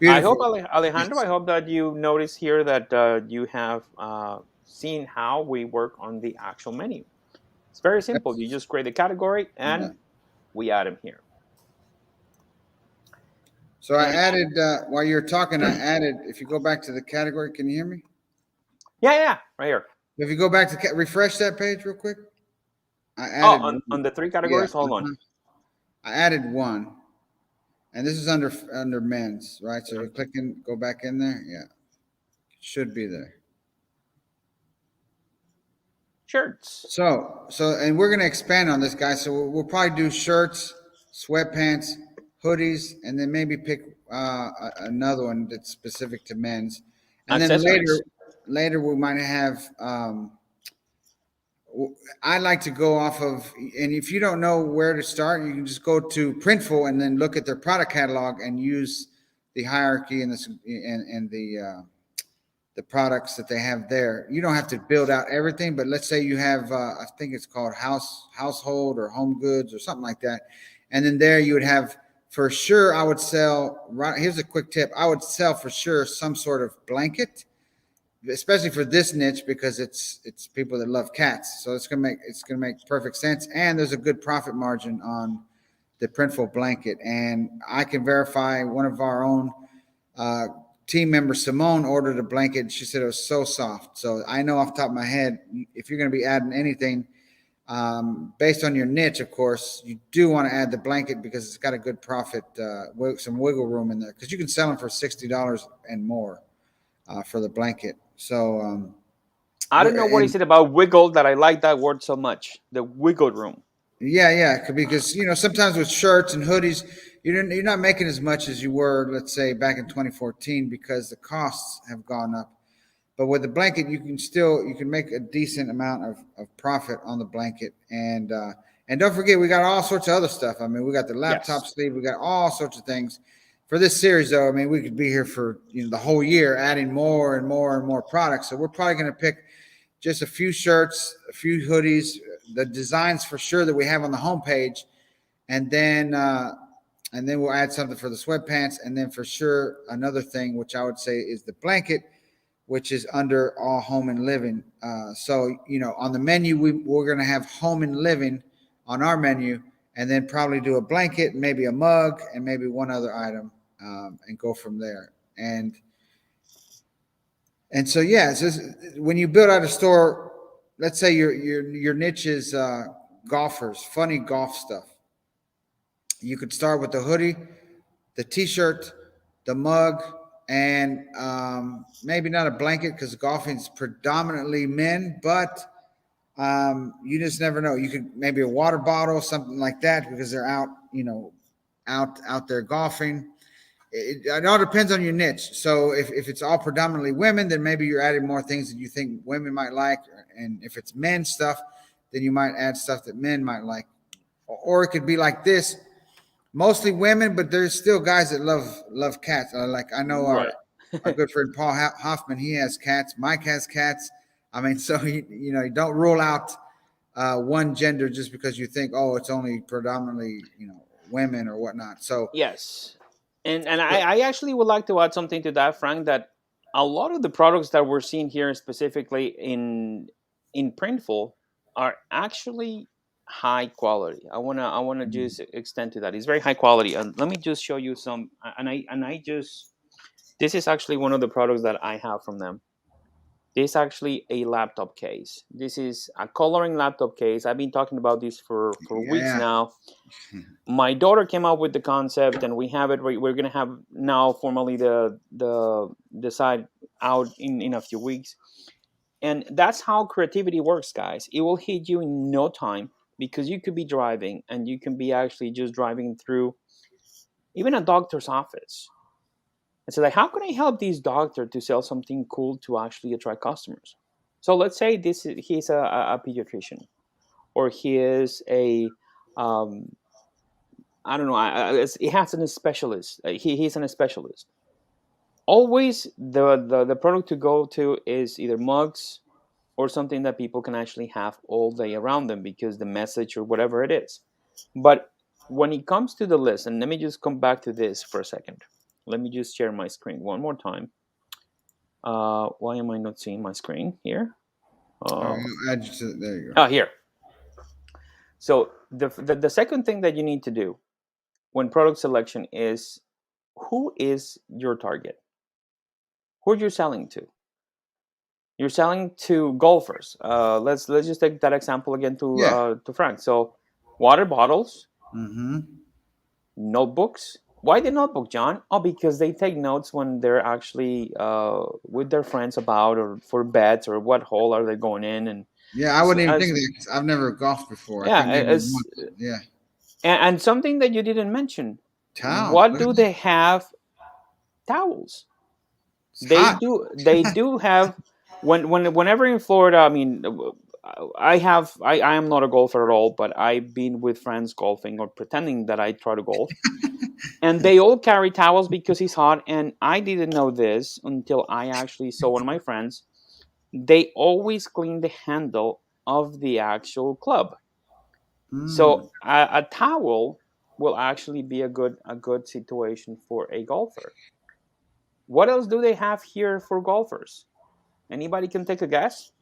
Beautiful. I hope, Alejandro, I hope that you notice here that you have seen how we work on the actual menu. It's very simple. You just create a category and we add them here. So I added, while you're talking, I added, if you go back to the category, can you hear me? Yeah, right here. If you go back to refresh that page real quick. I added on the three categories. Hold on. I added one, and this is under men's, right? So you're clicking, go back in there. Yeah, should be there. Shirts. So and we're gonna expand on this, guys. So we'll probably do shirts, sweatpants, hoodies, and then maybe pick another one that's specific to men's. And then later we might have. I like to go off of, and if you don't know where to start, you can just go to Printful and then look at their product catalog and use the hierarchy and the products that they have there. You don't have to build out everything, but let's say you have, I think it's called household or home goods or something like that. And then there you would have, for sure, I would sell, right, here's a quick tip. I would sell for sure some sort of blanket, especially for this niche, because it's people that love cats. So it's gonna make perfect sense. And there's a good profit margin on the Printful blanket, and I can verify one of our own uh, team member Simone ordered a blanket. And she said it was so soft. So I know off the top of my head, if you're going to be adding anything based on your niche, of course, you do want to add the blanket because it's got a good profit, some wiggle room in there because you can sell them for $60 and more for the blanket. So, I don't know what is and it about wiggle that I like that word so much. The wiggle room. yeah, because sometimes with shirts and hoodies, you're not making as much as you were, let's say, back in 2014 because the costs have gone up. But with the blanket, you can make a decent amount of profit on the blanket, and don't forget we got all sorts of other stuff. I mean, we got the laptop Yes. sleeve, we got all sorts of things. For this series, though, I mean, we could be here for the whole year, adding more and more and more products. So we're probably going to pick just a few shirts, a few hoodies, the designs for sure that we have on the homepage, and then we'll add something for the sweatpants, and then for sure another thing which I would say is the blanket, which is under all home and living. So on the menu we're going to have home and living on our menu, and then probably do a blanket, maybe a mug, and maybe one other item, and go from there. And so yeah, it's just, when you build out a store, let's say your niche is golfers, funny golf stuff. You could start with the hoodie, the t-shirt, the mug, and maybe not a blanket because golfing is predominantly men, but you just never know. You could maybe a water bottle, something like that, because they're out, out there golfing. It all depends on your niche. So if it's all predominantly women, then maybe you're adding more things that you think women might like. And if it's men stuff, then you might add stuff that men might like. Or it could be like this, mostly women, but there's still guys that love cats. Like I know Right. our good friend Paul Hoffman, he has cats. Mike has cats. I mean, so you don't rule out one gender just because you think, oh, it's only predominantly women or whatnot. So Yes. And I actually would like to add something to that, Frank, that a lot of the products that we're seeing here specifically in Printful are actually high quality. I wanna just extend to that. It's very high quality. And let me just show you some and I just this is actually one of the products that I have from them. This is actually a laptop case. This is a coloring laptop case. I've been talking about this for weeks yeah, now. My daughter came up with the concept, and we have it. We're gonna have now formally the site out in a few weeks, and that's how creativity works, guys. It will hit you in no time because you could be driving, and you can be actually just driving through even a doctor's office and say, like, how can I help this doctor to sell something cool to actually attract customers? So let's say he's a pediatrician, or he is a um, I don't know. It has a specialist. He's a specialist. Always the product to go to is either mugs or something that people can actually have all day around them because the message or whatever it is. But when it comes to the list, and let me just come back to this for a second. Let me just share my screen one more time. Why am I not seeing my screen here? all Uh, right, add you to, there you go. here. So the second thing that you need to do when product selection is who is your target? Who you're selling to? You're selling to golfers. Let's just take that example again Yeah. to Frank. So, water bottles, Mm-hmm. notebooks. Why the notebook, John? Oh, because they take notes when they're actually with their friends about or for bets or what hole are they going in, and Yeah, I so, wouldn't even think of that 'cause I've never golfed before. I yeah, couldn't give you one. Yeah, and something that you didn't mention. towels. What Look at do that. they have? Towels. It's They hot. do. They do have whenever in Florida. I mean, I am not a golfer at all, but I've been with friends golfing or pretending that I try to golf, and they all carry towels because it's hot. And I didn't know this until I actually saw one of my friends. They always clean the handle of the actual club, Mm. so a towel will actually be a good situation for a golfer. What else do they have here for golfers? Anybody can take a guess?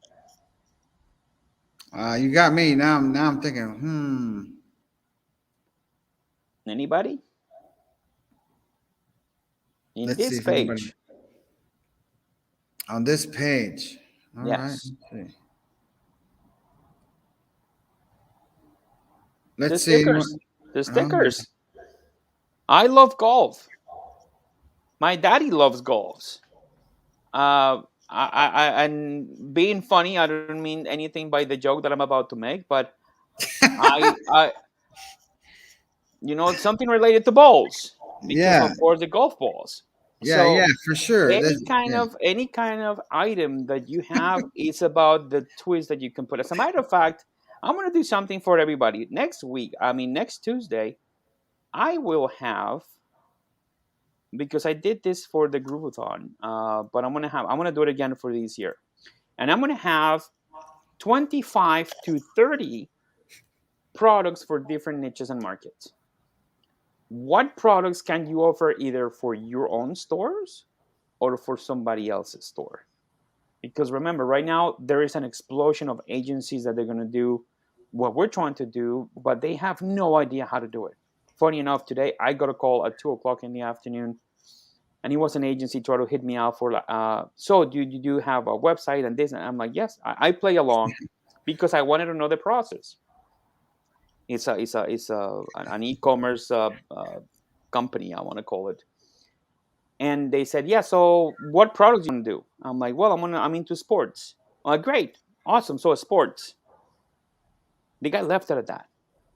You got me now. Now I'm thinking. Anybody? In Let's see this if anybody page. on this page. All right. Yes. The Let's see. stickers. The Oh, stickers. I love golf. My daddy loves golf. And being funny, I don't mean anything by the joke that I'm about to make, but I, something related to balls because yeah, of course the golf balls. yeah, So for sure. Yeah. any kind of item that you have is about the twist that you can put. As a matter of fact, I'm going to do something for everybody next week. I mean, next Tuesday, I will have, because I did this for the Groovathon, but I'm gonna do it again for this year, and I'm gonna have 25 to 30 products for different niches and markets. What products can you offer either for your own stores or for somebody else's store? Because remember, right now there is an explosion of agencies that they're gonna do what we're trying to do, but they have no idea how to do it. Funny enough, today I got a call at 2 o'clock in the afternoon, and it was an agency trying to hit me out for so do you do have a website and this, and I'm like, yes, I play along because I wanted to know the process. It's an e-commerce company, I want to call it. And they said, yeah, so what products do you want to do? I'm like, well, I'm into sports. Great, awesome, so sports. The guy left it at that.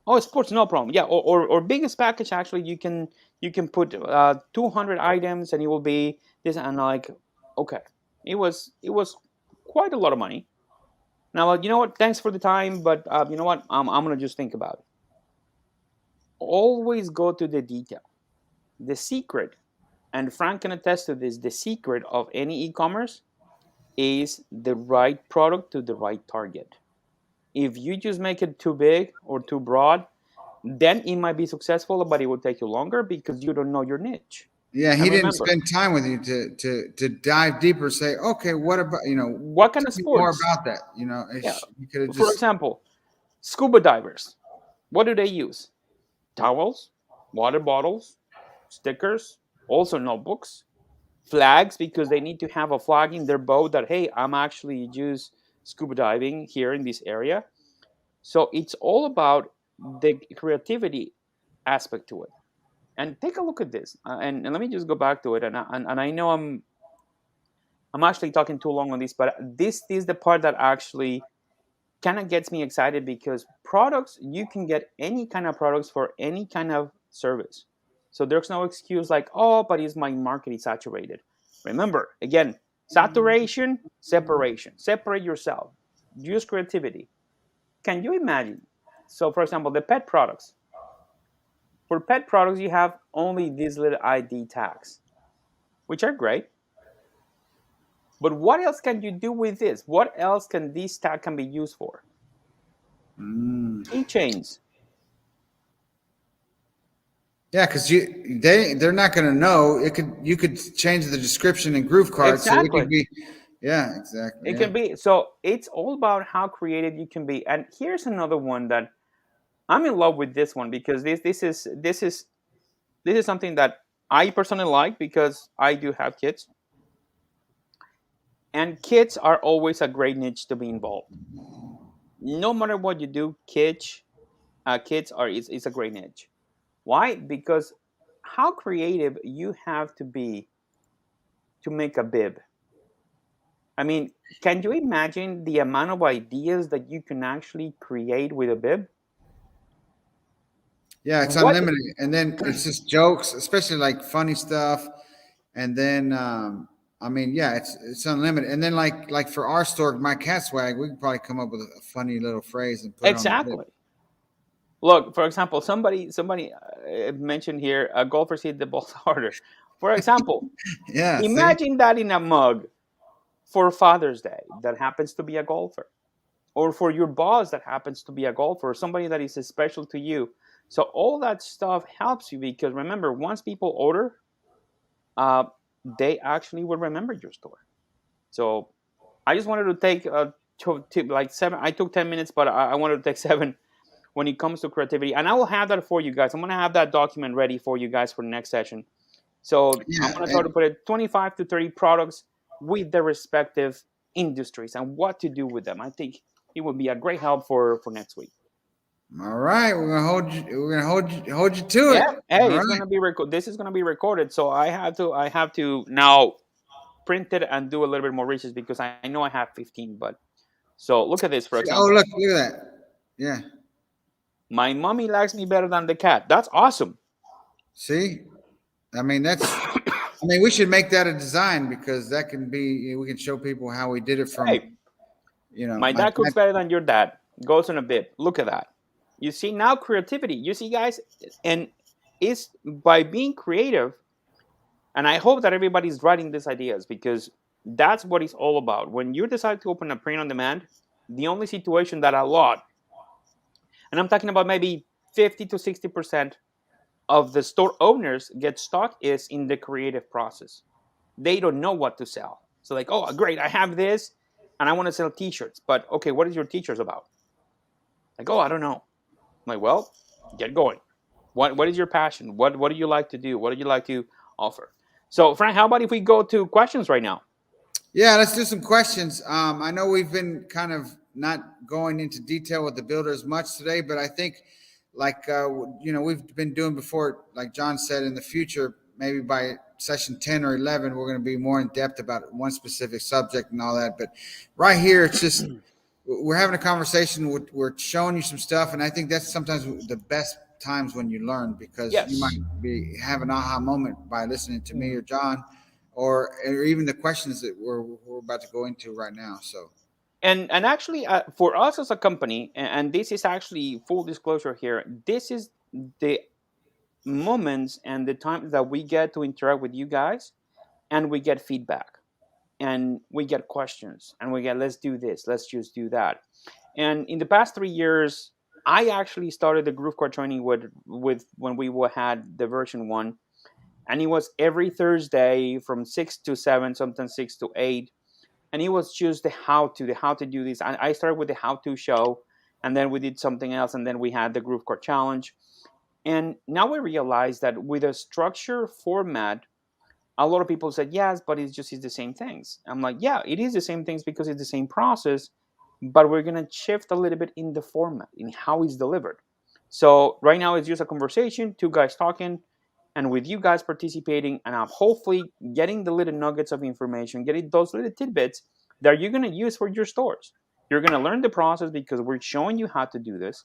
Oh, sports, no problem. Yeah, or biggest package, actually, you can put 200 items and it will be this. And I'm like, okay, it was quite a lot of money. Now, you know what? Thanks for the time, but you know what? I'm gonna just think about it. Always go to the detail. The secret, and Frank can attest to this. The secret of any e-commerce is the right product to the right target. If you just make it too big or too broad, then it might be successful, but it will take you longer because you don't know your niche. Yeah, he And didn't remember, spend time with you to dive deeper. Say, okay, what about what kind of tell me more sports? about that. Yeah. You could have For just example, scuba divers. What do they use? Towels, water bottles, stickers, also notebooks, flags, because they need to have a flag in their boat that, hey, I'm actually just scuba diving here in this area. So it's all about the creativity aspect to it. And take a look at this. And let me just go back to it. And I know I'm actually talking too long on this, but this is the part that actually kind of gets me excited, because products, you can get any kind of products for any kind of service. So there's no excuse like, oh, but is my market is saturated. Remember, again, saturation, separation. Separate yourself. Use creativity. Can you imagine? So, for example, the pet products. For pet products, you have only these little ID tags, which are great. But what else can you do with this? What else can this tag can be used for? Keychains. yeah, because they're not going to know. You could change the description in GrooveKart, so it could Exactly. be. Yeah, exactly. It Yeah. can be. So it's all about how creative you can be. And here's another one that I'm in love with this one, because this is something that I personally like, because I do have kids, and kids are always a great niche to be involved. No matter what you do, kids are is a great niche. Why? Because how creative you have to be to make a bib. I mean, can you imagine the amount of ideas that you can actually create with a bib? Yeah, it's What? unlimited, and then it's just jokes, especially like funny stuff. And then, I mean, yeah, it's unlimited. And then, like for our store, my cat swag, we could probably come up with a funny little phrase and put it on the bib. Exactly. Look, for example, somebody mentioned here, golfers hit the balls harder. For example, Yeah, see, imagine that in a mug for Father's Day that happens to be a golfer, or for your boss that happens to be a golfer, or somebody that is special to you. So all that stuff helps you, because remember, once people order, uh, they actually will remember your store. So I just wanted to take like 7. I took 10 minutes, but I wanted to take 7 when it comes to creativity. And I will have that for you guys. I'm going to have that document ready for you guys for the next session. So I'm Yeah, going to try to put it 25 to 30 products with their respective industries and what to do with them. I think it would be a great help for next week. all right. We're gonna hold you. We're gonna hold you to Yeah. it. All Hey, it's right. going to be this is going to be recorded. So I have to now print it and do a little bit more research because I know I have 15. But so look at this, for Oh, example. look at that. Yeah. My mommy likes me better than the cat. That's awesome. See, I mean that's. I mean, we should make that a design because that can be. We can show people how we did it from. Hey, my My dad cooks dad. better than your dad. Goes on a bit. Look at that. You see now creativity. You see, guys, and it's by being creative. And I hope that everybody's writing these ideas because that's what it's all about. When you decide to open a print on demand, the only situation that a lot, and I'm talking about maybe 50 to 60% of the store owners get stuck is in the creative process. They don't know what to sell. So like, oh, great, I have this and I want to sell t-shirts. But okay, what is your t-shirts about? Like, oh, I don't know. I'm like, well, get going. What is your passion? What do you like to do? What do you like to offer? So, Frank, how about if we go to questions right now? Yeah, let's do some questions. I know we've been kind of not going into detail with the builder as much today, but I think, like we've been doing before, like John said, in the future, maybe by session 10 or 11, we're going to be more in depth about one specific subject and all that. But right here, it's just we're having a conversation. We're showing you some stuff, and I think that's sometimes the best times when you learn because you might Yes. be have an aha moment by listening to me or John, or even the questions that we're about to go into right now. So And actually, for us as a company, and this is actually full disclosure here, this is the moments and the times that we get to interact with you guys and we get feedback and we get questions and we get, let's do this, let's just do that. And in the past 3 years, I actually started the GrooveKart training with when we had the version one, and it was every Thursday from 6 to 7, sometimes 6 to 8, and it was just the how to do this. I started with the how to show, and then we did something else, and then we had the GrooveKart challenge. And now we realize that with a structure format, a lot of people said yes, but it's the same things. I'm like, yeah, it is the same things because it's the same process, but we're gonna shift a little bit in the format, in how it's delivered. So right now it's just a conversation, two guys talking, and with you guys participating, and I'm hopefully getting the little nuggets of information, getting those little tidbits that you're gonna use for your stores. You're gonna learn the process because we're showing you how to do this,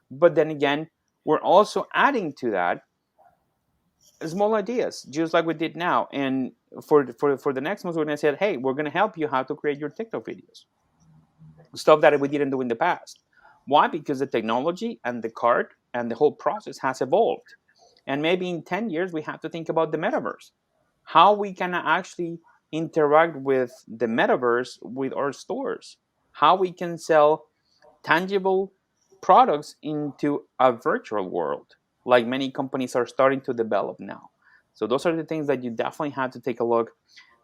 but then again, we're also adding to that small ideas, just like we did now. And for the next month, we're gonna say, hey, we're gonna help you how to create your TikTok videos, stuff that we didn't do in the past. Why? Because the technology and the cart and the whole process has evolved. And maybe in 10 years, we have to think about the metaverse, how we can actually interact with the metaverse with our stores, how we can sell tangible products into a virtual world, like many companies are starting to develop now. So those are the things that you definitely have to take a look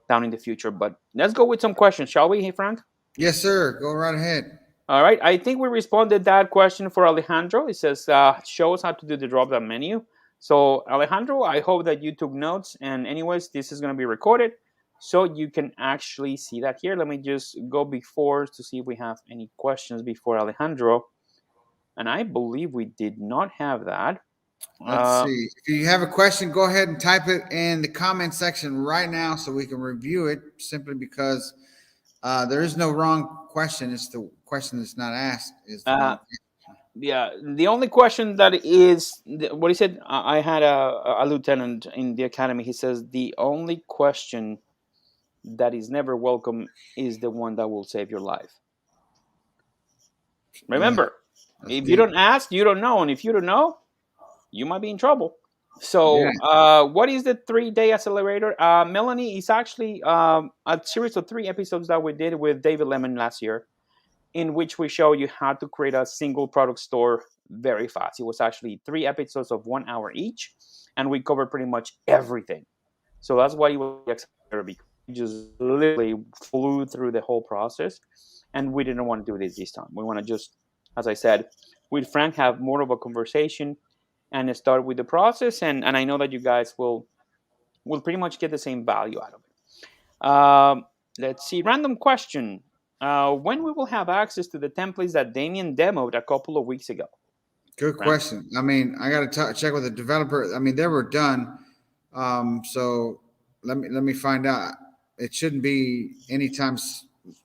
down in the future. But let's go with some questions, shall we? Hey, Frank. yes, sir. Go right ahead. All right. I think we responded that question for Alejandro. It says, show us how to do the drop down menu. So Alejandro, I hope that you took notes. And anyways, this is going to be recorded, so you can actually see that here. Let me just go before to see if we have any questions before Alejandro. And I believe we did not have that. Let's Uh, see. If you have a question, go ahead and type it in the comment section right now so we can review it. Simply because there is no wrong question. It's the question that's not asked is the uh, wrong. yeah, the only question that is what he said. I had a lieutenant in the academy. He says the only question that is never welcome is the one that will save your life. Yeah, Remember, that's if you deep. don't ask, you don't know, and if you don't know, you might be in trouble. Yeah. So, what is the 3-day accelerator? Melanie, is actually a series of 3 episodes that we did with David Lemon last year, in which we show you how to create a single product store very fast. It was actually 3 episodes of 1 hour each, and we covered pretty much everything. So that's why it was the accelerator, because we just literally flew through the whole process, and we didn't want to do this time. We want to just as I said, with Frank, have more of a conversation and start with the process. And I know that you guys will pretty much get the same value out of it. Let's see. Random question. When we will have access to the templates that Damien demoed a couple of weeks ago? Good Frank? question. I mean, I got to check with the developer. I mean, they were done. So let me find out. It shouldn't be anytime.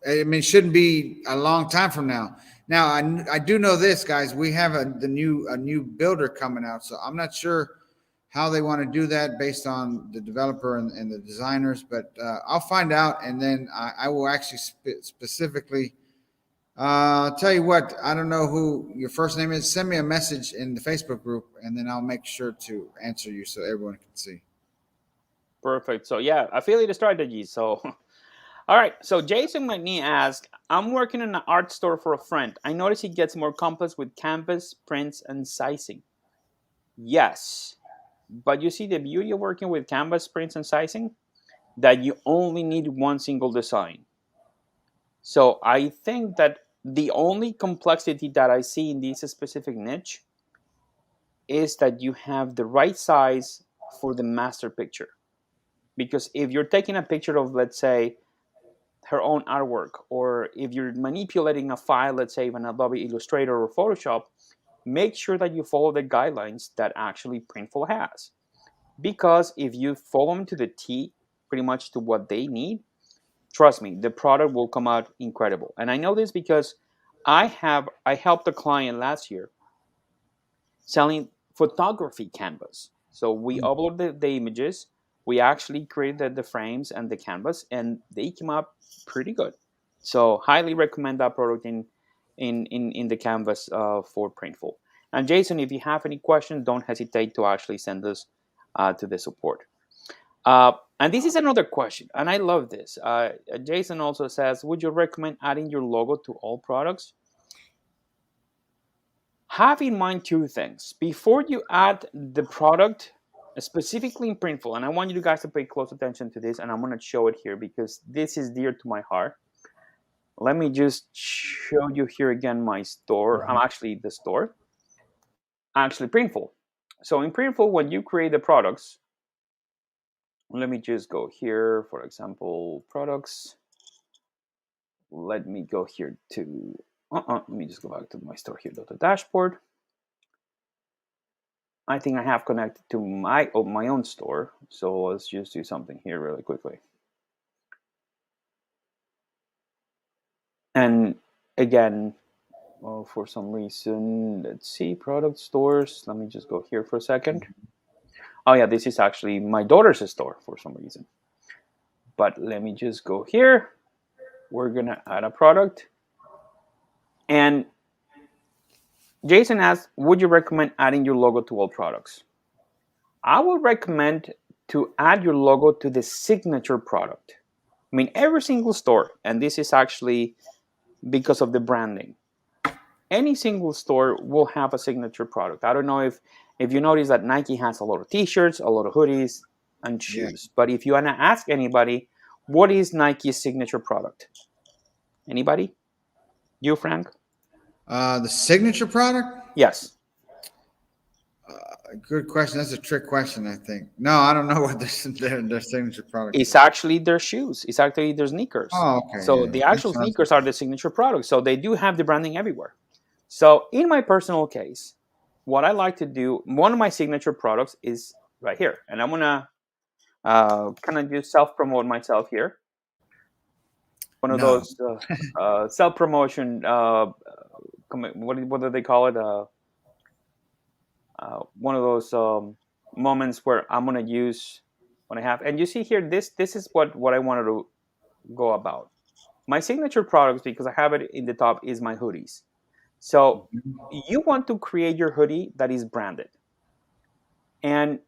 I mean, it shouldn't be a long time from now. Now, I do know this, guys. We have a new builder coming out, so I'm not sure how they want to do that based on the developer and the designers. But I'll find out, and then I will actually specifically I'll tell you what, I don't know who your first name is. Send me a message in the Facebook group, and then I'll make sure to answer you so everyone can see. Perfect. So yeah, affiliate strategies. So all right. So Jason McNee asked, I'm working in an art store for a friend. I notice he gets more complex with canvas, prints, and sizing. Yes. But you see the beauty of working with canvas, prints, and sizing? That you only need one single design. So I think that the only complexity that I see in this specific niche is that you have the right size for the master picture. Because if you're taking a picture of, let's say, her own artwork, or if you're manipulating a file, let's say, in Adobe Illustrator or Photoshop, make sure that you follow the guidelines that actually Printful has. Because if you follow them to the T, pretty much to what they need, trust me, the product will come out incredible. And I know this because I helped a client last year selling photography canvas. So we uploaded the images, we actually created the frames and the canvas, and they came up pretty good. So highly recommend that product in the canvas for Printful. And Jason, if you have any questions, don't hesitate to actually send us to the support. And this is another question, and I love this. Jason also says, would you recommend adding your logo to all products? Have in mind two things. Before you add the product, specifically in Printful, and I want you guys to pay close attention to this, and I'm going to show it here because this is dear to my heart. Let me just show you here again my store. I'm actually the store. Actually, Printful. So in Printful, when you create the products, let me just go here, for example, products. Let me go here to, let me just go back to my store here, to the dashboard. I think I have connected to my own store. So let's just do something here really quickly. And again, for some reason, let's see, product stores. Let me just go here for a second. Oh yeah, this is actually my daughter's store for some reason. But let me just go here. We're gonna add a product. And Jason asked, would you recommend adding your logo to all products? I would recommend to add your logo to the signature product. I mean, every single store, and this is actually because of the branding, any single store will have a signature product. I don't know if you notice that Nike has a lot of t-shirts, a lot of hoodies, and shoes. Yeah. But if you want to ask anybody, what is Nike's signature product? Anybody? You, Frank? The signature product? Yes. Good question. That's a trick question, I think. No, I don't know what their signature product is. It's actually their shoes. It's actually their sneakers. Oh, okay. So yeah, the actual sneakers are the signature product. So they do have the branding everywhere. So in my personal case, what I like to do, one of my signature products is right here. And I'm going to kind of just self-promote myself here. One of those self-promotion, what do they call it? One of those moments where I'm going to use what I have. And you see here, this is what I wanted to go about. My signature products, because I have it in the top, is my hoodies. So you want to create your hoodie that is branded. And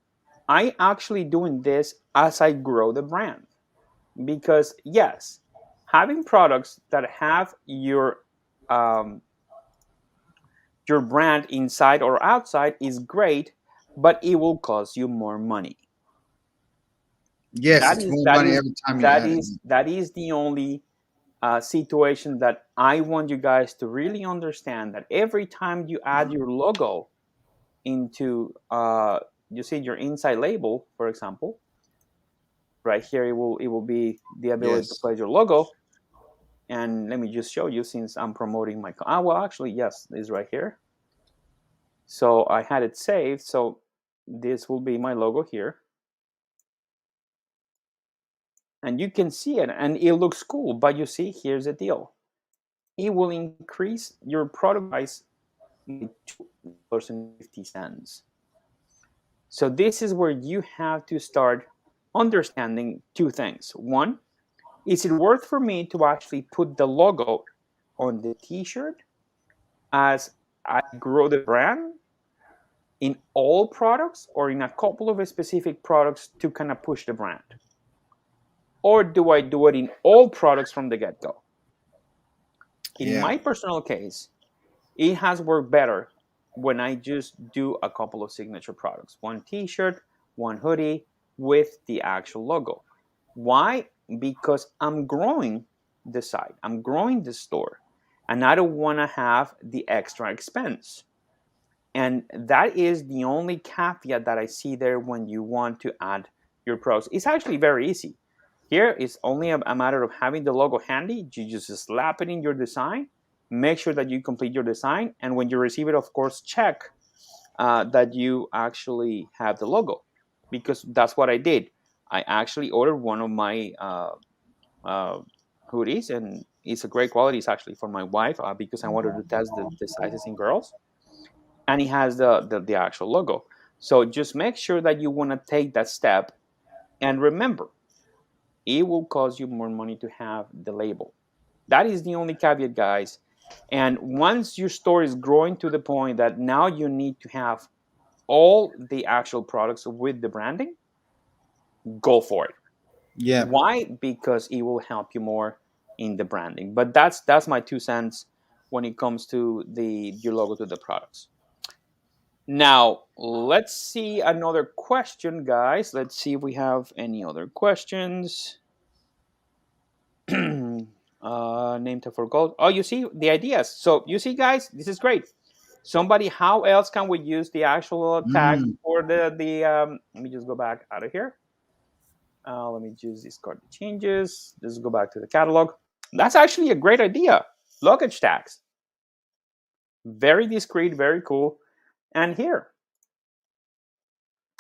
I actually doing this as I grow the brand. Because yes, having products that have your brand inside or outside is great, but it will cost you more money. Yes, it's more money every time you add it. That is the only situation that I want you guys to really understand, that every time you add your logo into, you see your inside label, for example, right here, it will be the ability to Yes. place your logo. And let me just show you, since I'm promoting my, well, actually, yes, it's right here. So I had it saved. So this will be my logo here. And you can see it, and it looks cool. But you see, here's the deal. It will increase your product price by $2.50. So this is where you have to start understanding two things. One, is it worth for me to actually put the logo on the t-shirt as I grow the brand in all products, or in a couple of specific products to kind of push the brand? Or do I do it in all products from the get-go? In Yeah. my personal case, it has worked better when I just do a couple of signature products, one t-shirt, one hoodie with the actual logo. Why? Because I'm growing the site, I'm growing the store, and I don't want to have the extra expense. And that is the only caveat that I see there when you want to add your products. It's actually very easy. Here it's only a matter of having the logo handy. You just slap it in your design, make sure that you complete your design, and when you receive it, of course, check that you actually have the logo, because that's what I did. I actually ordered one of my uh, hoodies, and it's a great quality. It's actually for my wife, because I wanted to test the sizes in girls, and it has the actual logo. So just make sure that you want to take that step, and remember, it will cost you more money to have the label. That is the only caveat, guys. And once your store is growing to the point that now you need to have all the actual products with the branding, go for it. Yeah. Why? Because it will help you more in the branding. But that's my 2 cents when it comes to the your logo to the products. Now, let's see another question, guys. Let's see if we have any other questions. Name tag for gold. Oh, you see the ideas. So you see, guys, this is great. Somebody, how else can we use the actual tag Mm. for the? Let me just go back out of here. Let me just discard the changes. Just go back to the catalog. That's actually a great idea. Luggage tags. Very discreet, very cool. And here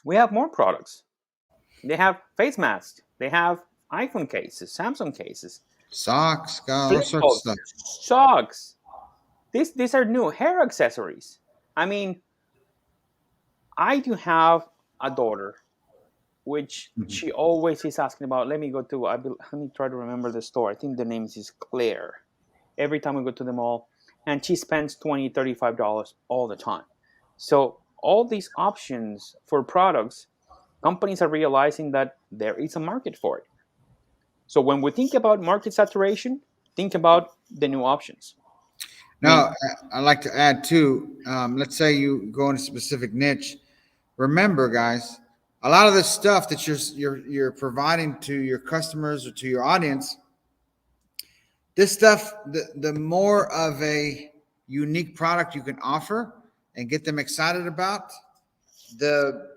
we have more products. They have face masks. They have iPhone cases, Samsung cases, Socks, got all flip sorts of phones, stuff. socks. These are new hair accessories. I mean, I do have a daughter, which Mhm. she always is asking about. Let me go to. Let me try to remember the store. I think the name is Claire. Every time we go to the mall, and she spends $20, $35 all the time. So all these options for products, companies are realizing that there is a market for it. So when we think about market saturation, think about the new options. I Now, mean, I'd like to add too. Let's say you go in a specific niche. Remember, guys, a lot of the stuff that you're providing to your customers or to your audience, this stuff, the more of a unique product you can offer and get them excited about, the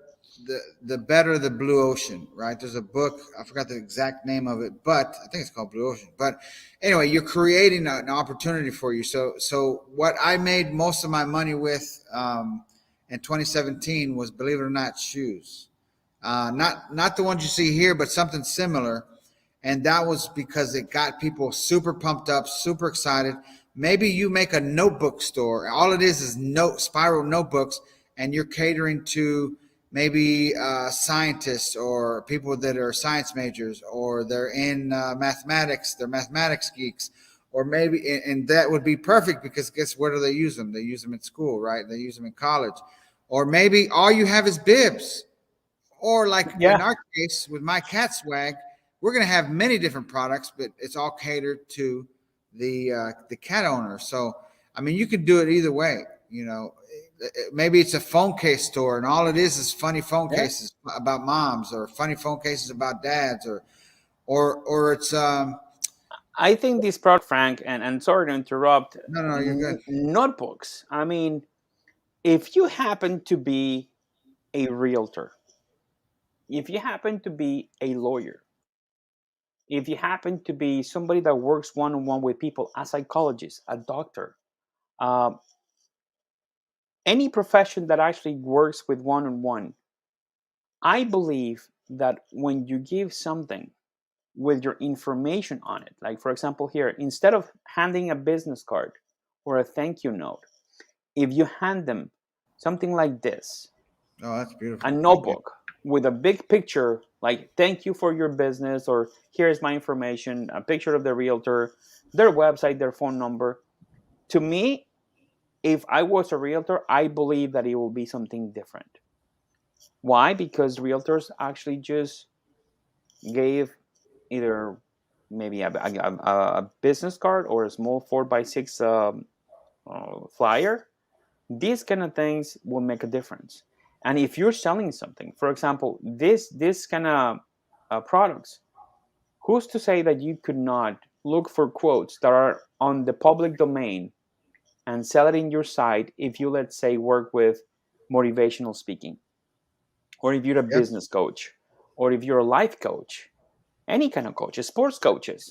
the better the blue ocean, right? There's a book, I forgot the exact name of it, but I think it's called Blue Ocean. But anyway, you're creating an opportunity for you. So what I made most of my money with in 2017 was, believe it or not, shoes. Not the ones you see here, but something similar. And that was because it got people super pumped up, super excited. Maybe you make a notebook store. All it is spiral notebooks, and you're catering to maybe scientists or people that are science majors, or they're in mathematics. They're mathematics geeks, or maybe, and that would be perfect because guess where do they use them? They use them in school, right? They use them in college, or maybe all you have is bibs, or like in yeah, our case with my cat swag, we're going to have many different products, but it's all catered to the cat owner. So I mean, you can do it either way. You know, maybe it's a phone case store, and all it is funny phone yeah, cases about moms, or funny phone cases about dads, or it's I think this product, Frank, and sorry to interrupt, No, no, you're good. notebooks. I mean, if you happen to be a realtor, if you happen to be a lawyer, if you happen to be somebody that works one on one with people, a psychologist, a doctor, uh, any profession that actually works with one on one, I believe that when you give something with your information on it, like for example, here, instead of handing a business card or a thank you note, if you hand them something like this, Oh, that's a beautiful. Yeah. notebook with a big picture, like thank you for your business, or here's my information, a picture of the realtor, their website, their phone number. To me, if I was a realtor, I believe that it will be something different. Why? Because realtors actually just gave either maybe a business card or a small 4x6 flyer. These kind of things will make a difference. And if you're selling something, for example, this kind of products, who's to say that you could not look for quotes that are on the public domain and sell it in your site if you, let's say, work with motivational speaking, or if you're a Yep. business coach, or if you're a life coach, any kind of coaches, sports coaches.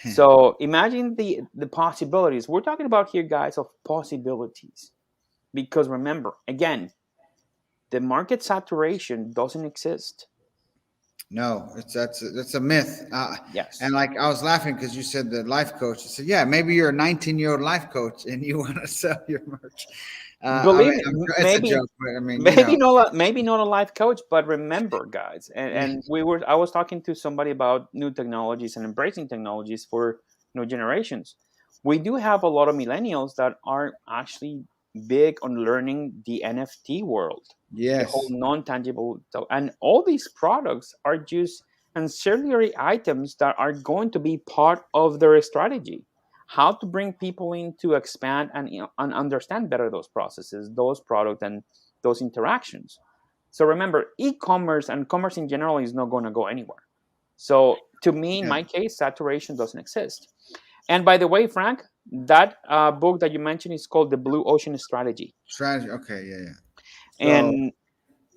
So imagine the possibilities. We're talking about here, guys, of possibilities. Because remember, again, the market saturation doesn't exist. No, that's a myth. And Yes. like I was laughing because you said the life coach. I said, yeah, maybe you're a 19-year-old life coach and you want to sell your merch. I Believe mean, me, it's a maybe joke, but I mean, maybe not a life coach, but remember, guys, and I was talking to somebody about new technologies and embracing technologies for new generations. We do have a lot of millennials that are actually big on learning the NFT world, the whole yes, non-tangible, and all these products are just ancillary items that are going to be part of their strategy, how to bring people in to expand and, and understand better those processes, those products, and those interactions. So remember, e-commerce and commerce in general is not going to go anywhere. So to me, in yeah, my case, saturation doesn't exist. And by the way, Frank, that book that you mentioned is called The Blue Ocean Strategy. strategy. Okay, yeah, yeah. So And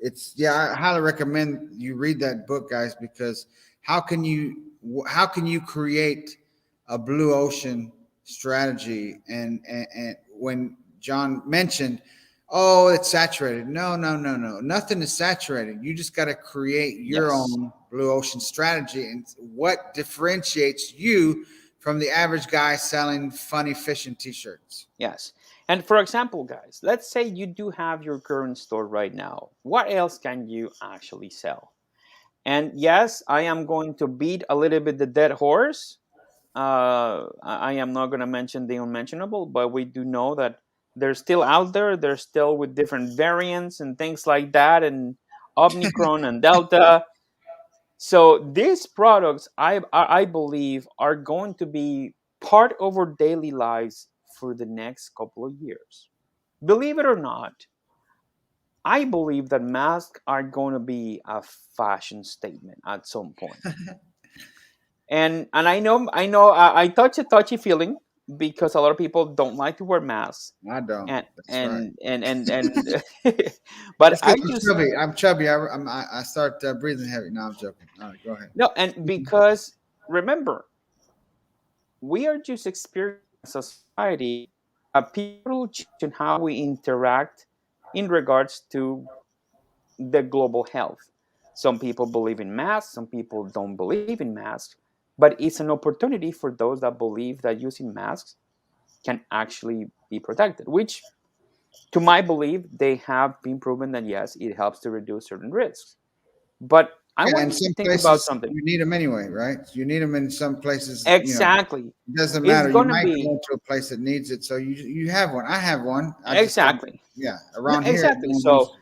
it's I highly recommend you read that book, guys, because how can you how can you create a blue ocean strategy and when John mentioned, oh, it's saturated. No, no, no, no, nothing is saturated. You just got to create your yes, own blue ocean strategy and what differentiates you from the average guy selling funny fishing t-shirts. yes. And for example, guys, let's say you do have your current store right now. What else can you actually sell? And yes, I am going to beat a little bit the dead horse. I am not going to mention the unmentionable, but we do know that they're still out there. They're still with different variants and things like that, and Omicron and Delta. So these products, I believe, are going to be part of our daily lives for the next couple of years. Believe it or not, I believe that masks are going to be a fashion statement at some point. And I know I touch a touchy feeling because a lot of people don't like to wear masks, I don't. and That's right. and but It's I because I'm just chubby. I'm chubby. I start breathing heavy. No, I'm joking. All right, go ahead. no, and because remember, we are just experiencing as a society a pivotal change in how we interact in regards to the global health. Some people believe in masks, some people don't believe in masks, but it's an opportunity for those that believe that using masks can actually be protected, which, to my belief, they have been proven that yes, it helps to reduce certain risks. But I Yeah, want in you to some think about places something. you need them anyway, right? You need them in some places. Exactly. It doesn't It's matter. You going to might go be to a place that needs it, so you have one. I have one. I just don't. exactly. Yeah, No, around here, exactly. no one uses So,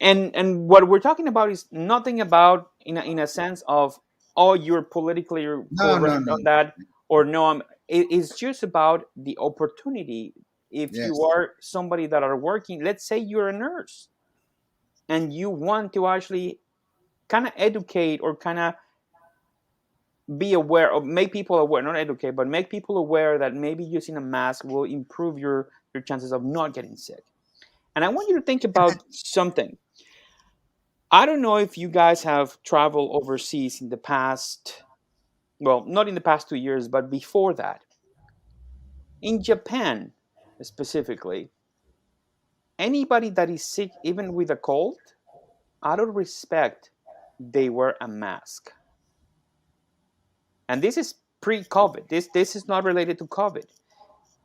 and what we're talking about is nothing about in a sense of, oh, you're politically No, no, correct no. on that, or no, it's just about the opportunity. If you Yes, are somebody that are working, let's say you're a nurse and you want to actually kind of educate or kind of be aware, or make people aware, not educate, but make people aware that maybe using a mask will improve your chances of not getting sick. And I want you to think about something. I don't know if you guys have traveled overseas in the past, well, not in the past 2 years, but before that. In Japan, specifically, anybody that is sick, even with a cold, out of respect, they wear a mask. And this is pre-COVID. This is not related to COVID.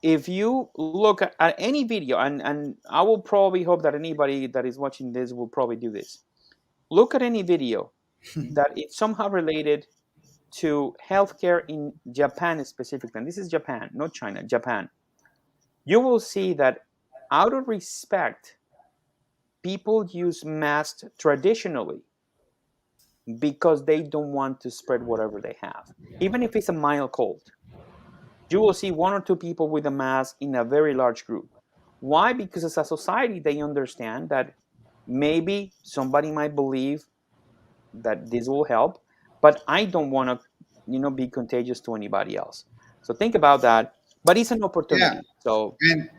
If you look at any video, and I will probably hope that anybody that is watching this will probably do this. Look at any video that is somehow related to healthcare in Japan specifically. And this is Japan, not China, Japan. You will see that out of respect, people use masks traditionally because they don't want to spread whatever they have, even if it's a mild cold. You will see one or two people with a mask in a very large group. Why? Because as a society, they understand that maybe somebody might believe that this will help, but I don't want to, be contagious to anybody else. So think about that. But it's an Yeah. opportunity. So And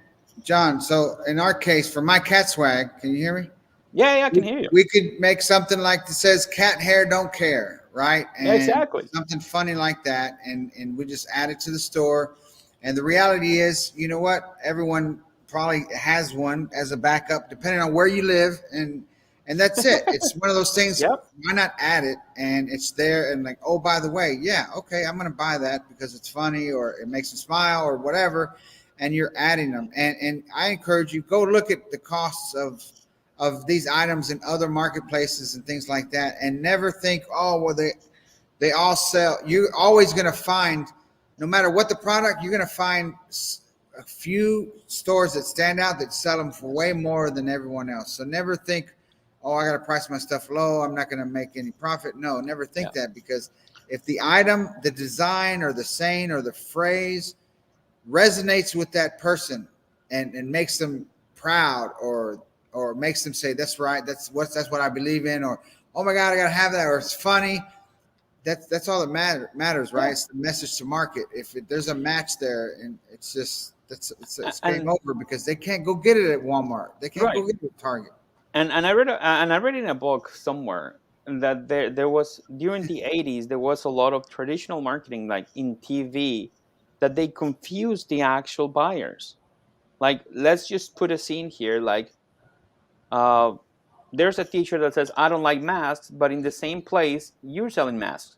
John, so in our case, for my cat swag, can you hear me? yeah, I can hear you. We could make something like that says "cat hair don't care," right? Yeah, And exactly. something funny like that, and we just add it to the store. And the reality is, you know what? Everyone probably has one as a backup, depending on where you live, and that's it. It's one of those things. Yep. Why not add it? And it's there, and like, oh, by the way, yeah, okay, I'm gonna buy that because it's funny or it makes me smile or whatever. And you're adding them, and I encourage you go look at the costs of these items in other marketplaces and things like that, and never think, oh, well, they all sell. You're always going to find, no matter what the product, you're going to find a few stores that stand out that sell them for way more than everyone else. So never think, oh, I got to price my stuff low, I'm not going to make any profit. No, never Yeah. think that, because if the item, the design, or the saying, or the phrase resonates with that person, and makes them proud, or makes them say, that's right, that's what I believe in, or oh my god, I gotta have that, or it's funny, that's all that matters, right? Yeah. It's the message to market. If there's a match there, and it's just it's game And over, because they can't go get it at Walmart, they can't right. go get it at Target. And I read in a book somewhere that there was during the 80s there was a lot of traditional marketing like in TV that they confused the actual buyers. Like let's just put a scene here like uh there's a t-shirt that says I don't like masks, but in the same place you're selling masks.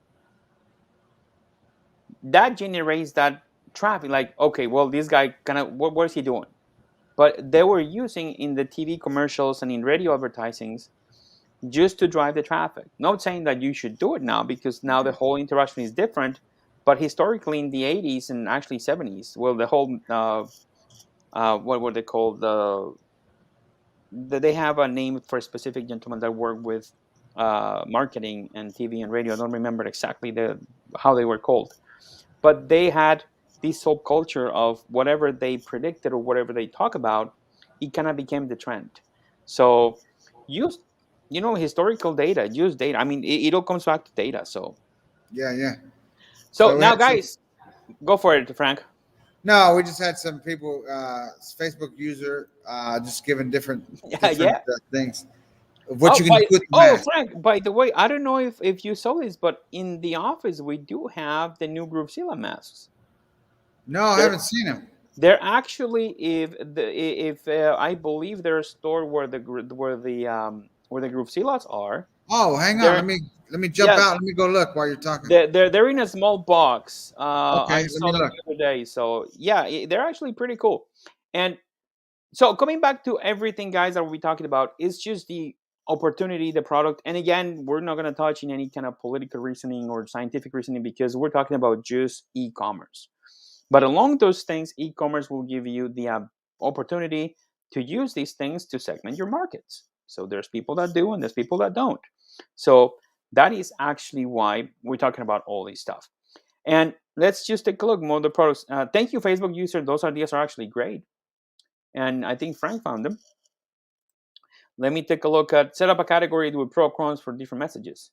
That generates that traffic like okay, well this guy kind of what is he doing? But they were using in the TV commercials and in radio advertisings just to drive the traffic. Not saying that you should do it now because now the whole interaction is different. But historically, in the 80s and actually 70s, well, the whole what were they called? They have a name for a specific gentleman that worked with marketing and TV and radio. I don't remember exactly how they were called, but they had this subculture of whatever they predicted or whatever they talk about. It kind of became the trend. So use historical data, use data. I mean it all comes back to data. Yeah, yeah. So So we now had some, guys, go for it, Frank. no, we just had some people, Facebook user, just giving Yeah, different yeah. things of what you can do with the mask. Frank, by the way, I don't know if you saw this, but in the office we do have the new GrooveZilla masks. No, I they're haven't seen him. they're actually, if I believe they're stored where the GrooveZillas are. Oh, hang on. They're Let me jump Yeah, out. Let me go look while you're talking. they're in a small box. Okay, I let saw me them look. the other day. So yeah, they're actually pretty cool. And so coming back to everything, guys, that we're talking about, it's just the opportunity, the product. And again, we're not going to touch in any kind of political reasoning or scientific reasoning because we're talking about just e-commerce. But along those things, e-commerce will give you the opportunity to use these things to segment your markets. So there's people that do and there's people that don't. So that is actually why we're talking about all this stuff. And let's just take a look more of the products. Thank you, Facebook user. Those ideas are actually great. And I think Frank found them. Let me take a look at set up a category with pro crowns for different messages.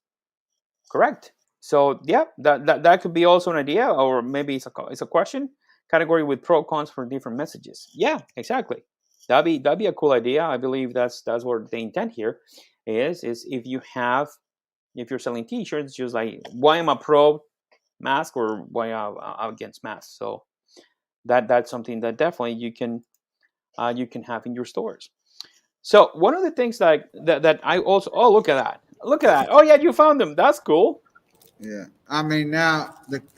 Correct. So yeah, that could be also an idea, or maybe it's a question category with pro cons for different messages. Yeah, exactly. That'd be a cool idea. I believe that's what the intent here is if you're selling T-shirts, just like why am I pro mask or why I'm against masks. So that's something that definitely you can have in your stores. So one of the things that I also look at that. Oh yeah, you found them. That's cool. Yeah. I mean, now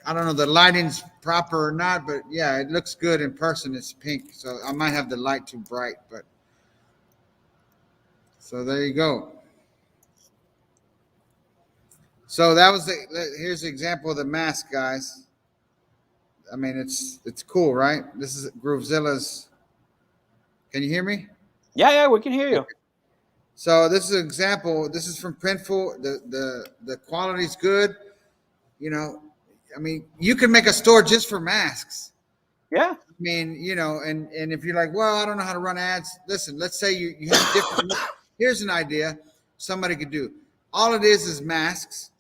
I don't know the lighting's proper or not, but yeah, it looks good in person. It's pink, so I might have the light too bright, but so there you go. So that was here's the example of the mask, guys. I mean, it's cool, right? This is GrooveZilla's. Can you hear me? Yeah, we can hear you. Okay. So this is an example. This is from Printful. The quality's good. You know, I mean, you can make a store just for masks. Yeah, I mean, and if you're like, well, I don't know how to run ads. Listen, let's say you have different. Here's an idea somebody could do. All it is masks,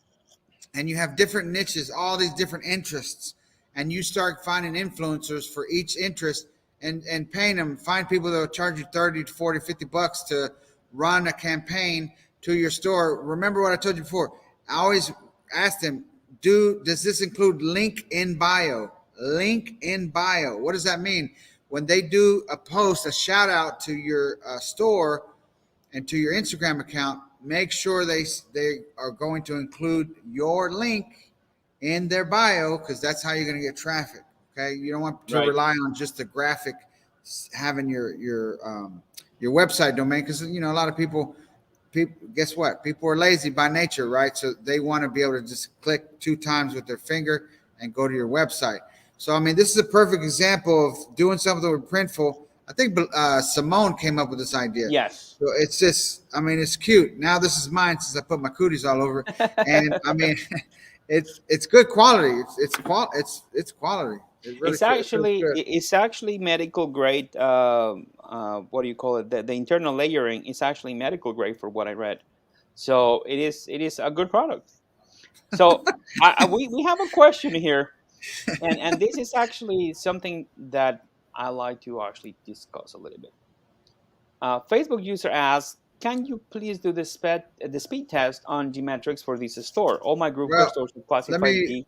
and you have different niches, all these different interests, and you start finding influencers for each interest and paying them. Find people that will charge you 30 to 40, 50 bucks to run a campaign to your store. Remember what I told you before. I always ask them, does this include link in bio? Link in bio. What does that mean? When they do a post, a shout out to your store and to your Instagram account, make sure they are going to include your link in their bio, because that's how you're going to get traffic. Okay, you don't want to right. rely on just the graphic having your website domain, because a lot of people guess what? People are lazy by nature, right? So they want to be able to just click 2 times with their finger and go to your website. So I mean, this is a perfect example of doing something with Printful. I think Simone came up with this idea. Yes. So it's just, I mean, it's cute. Now this is mine since I put my cooties all over it. And I mean, it's good quality. It's quality. It really feels good. It's actually medical grade. What do you call it? The internal layering is actually medical grade for what I read. So it is a good product. So we have a question here, and this is actually something that I like to actually discuss a little bit. Facebook user asks, "Can you please do the speed test on G metrics for this store? All my group Well, stores are let classified me. G,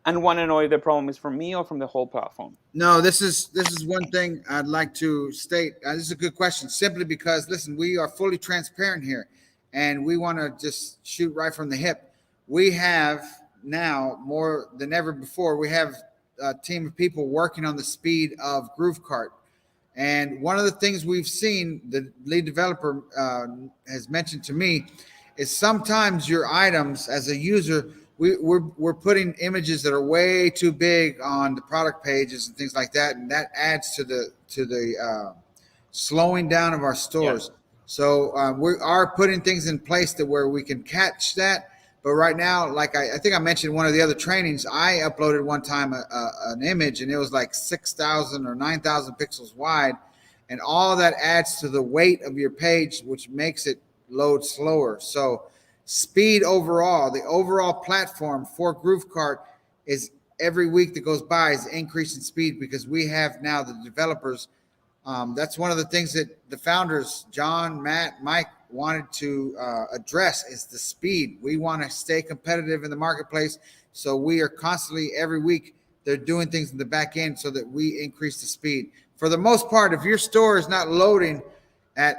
and want to know if the problem is from me or from the whole platform." No, this is one thing I'd like to state. This is a good question, simply because listen, we are fully transparent here, and we want to just shoot right from the hip. We have now more than ever before. We have a team of people working on the speed of GrooveKart. And one of the things we've seen, the lead developer has mentioned to me, is sometimes your items as a user, we're putting images that are way too big on the product pages and things like that, and that adds to the slowing down of our stores. Yes. So we are putting things in place to where we can catch that. But right now, like I think I mentioned one of the other trainings, I uploaded one time an image, and it was like 6,000 or 9,000 pixels wide. And all that adds to the weight of your page, which makes it load slower. So speed overall, the overall platform for GrooveKart is every week that goes by is increasing speed, because we have now the developers. That's one of the things that the founders, John, Matt, Mike, wanted to address, is the speed. We want to stay competitive in the marketplace, so we are constantly every week they're doing things in the back end so that we increase the speed. For the most part, if your store is not loading at,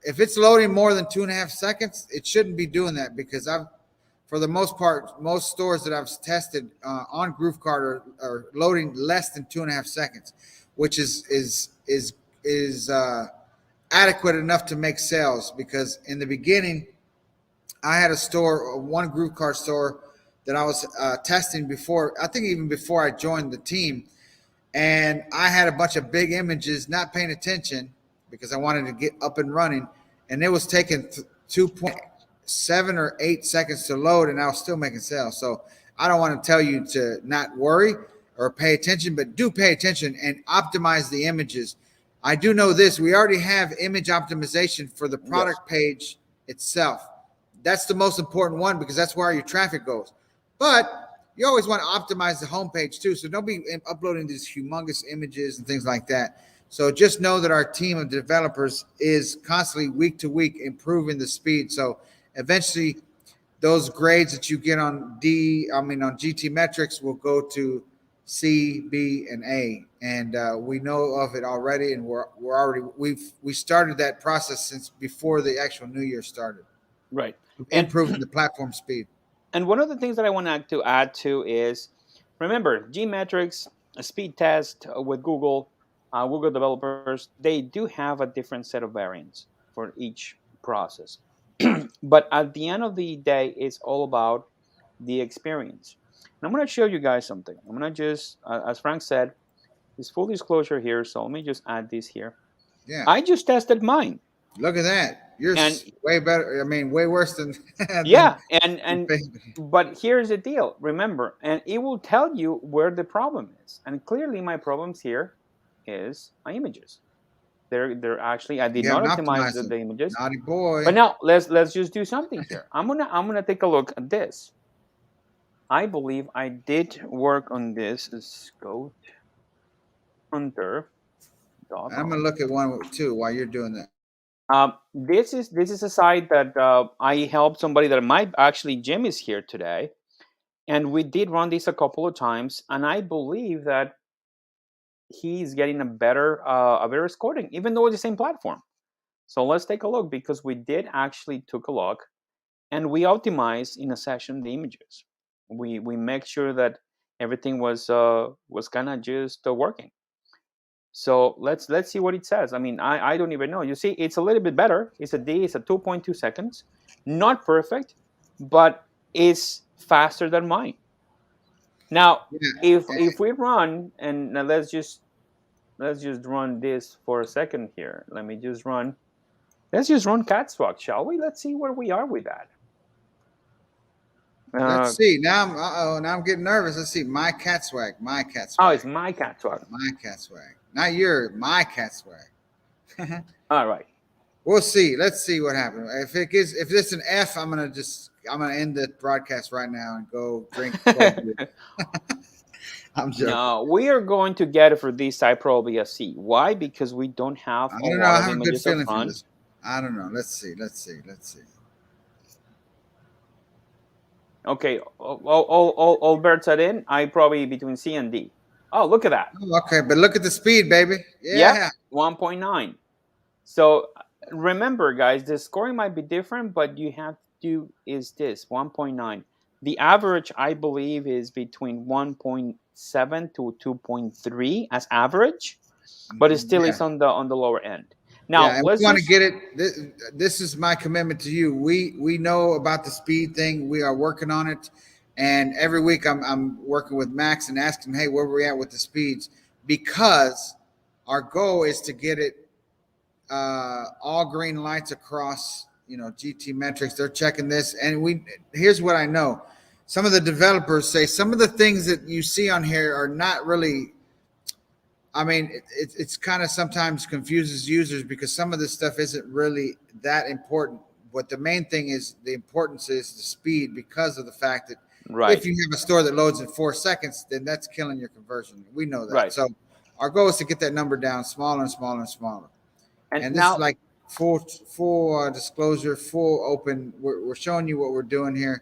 if it's loading more than 2.5 seconds, it shouldn't be doing that, because for the most part, most stores that I've tested on GrooveKart are loading less than 2.5 seconds, which is adequate enough to make sales. Because in the beginning, I had one GrooveKart store that I was testing before, I think even before I joined the team. And I had a bunch of big images, not paying attention because I wanted to get up and running. And it was taking 2.7 or 8 seconds to load, and I was still making sales. So I don't want to tell you to not worry or pay attention, but do pay attention and optimize the images. I do know this. We already have image optimization for the product page itself. that's the most important one because that's where your traffic goes. But you always want to optimize the homepage too. So don't be uploading these humongous images and things like that. So just know that our team of developers is constantly week to week improving the speed. So eventually those grades that you get on on GT metrics will go to C, B, and A. And we know of it already, and we started that process since before the actual new year started, Right. And improving the platform speed. and one of the things that I want to add to is, remember, G metrics, a speed test with Google, Google developers, they do have a different set of variants for each process. But at the end of the day, it's all about the experience. And I'm going to show you guys something. I'm going to just, as Frank said, this full disclosure here. So let me just add this here. Yeah, I just tested mine. look at that. You're And way better. I mean, way worse than than yeah, and Facebook. but here's the deal. Remember, and it will tell you where the problem is. And clearly, my problems here is my images. They're actually, I did You not haven't optimize optimized them. the images. Naughty boy. But now let's just do something here. I'm gonna take a look at this. I believe I did work on this. Let's go I'm gonna hunter.com. look at one too while you're doing that. This is a site that I helped somebody that might actually Jim is here today, and we did run this a couple of times, and I believe that he's getting a better scoring, even though it's the same platform. So let's take a look because we did actually took a look, and we optimized in a session the images. We make sure that everything was kind of just working. So let's see what it says. I mean, I don't even know. You see, it's a little bit better. It's a D. It's a 2.2 seconds. Not perfect, but it's faster than mine. Now, Yeah, if we run and now let's just run this for a second here. Let's just run CatSwag, shall we? Let's see where we are with that. let's see. Now I'm getting nervous. Let's see. My cat swag. My cat Oh, it's swag. my CatSwag. My cat swag. Not your. My cat swag. All right. We'll see. Let's see what happens. If it's an F, I'm gonna end the broadcast right now and go drink cold beer. I'm joking. No, we are going to get it for this side probably a C. Why? Because we don't have I a don't know. lot I of have a good images up feeling for front. this. I don't know. Let's see. Let's see. Let's see. Okay, all birds are in. I probably between C and D. Oh, look at that. Oh, okay, but look at the speed, baby. Yep, Yeah. 1.9. So remember, guys, the scoring might be different, but you have to do is this 1.9. The average, I believe, is between 1.7 to 2.3 as average, but it still Yeah. is on the lower end. Yeah, Now and we let's want to just get it. This is my commitment to you. We know about the speed thing. We are working on it, and every week I'm working with Max and asking him, hey, where we at with the speeds? Because our goal is to get it all green lights across. GT metrics. They're checking this, and here's what I know. Some of the developers say some of the things that you see on here are not really. I mean, it's kind of sometimes confuses users because some of this stuff isn't really that important. But the main thing is the importance is the speed because of the fact that if right, you have a store that loads in 4 seconds, then that's killing your conversion. We know that. right, So our goal is to get that number down smaller and smaller and smaller. and And this is now like full disclosure, full open. We're showing you what we're doing here.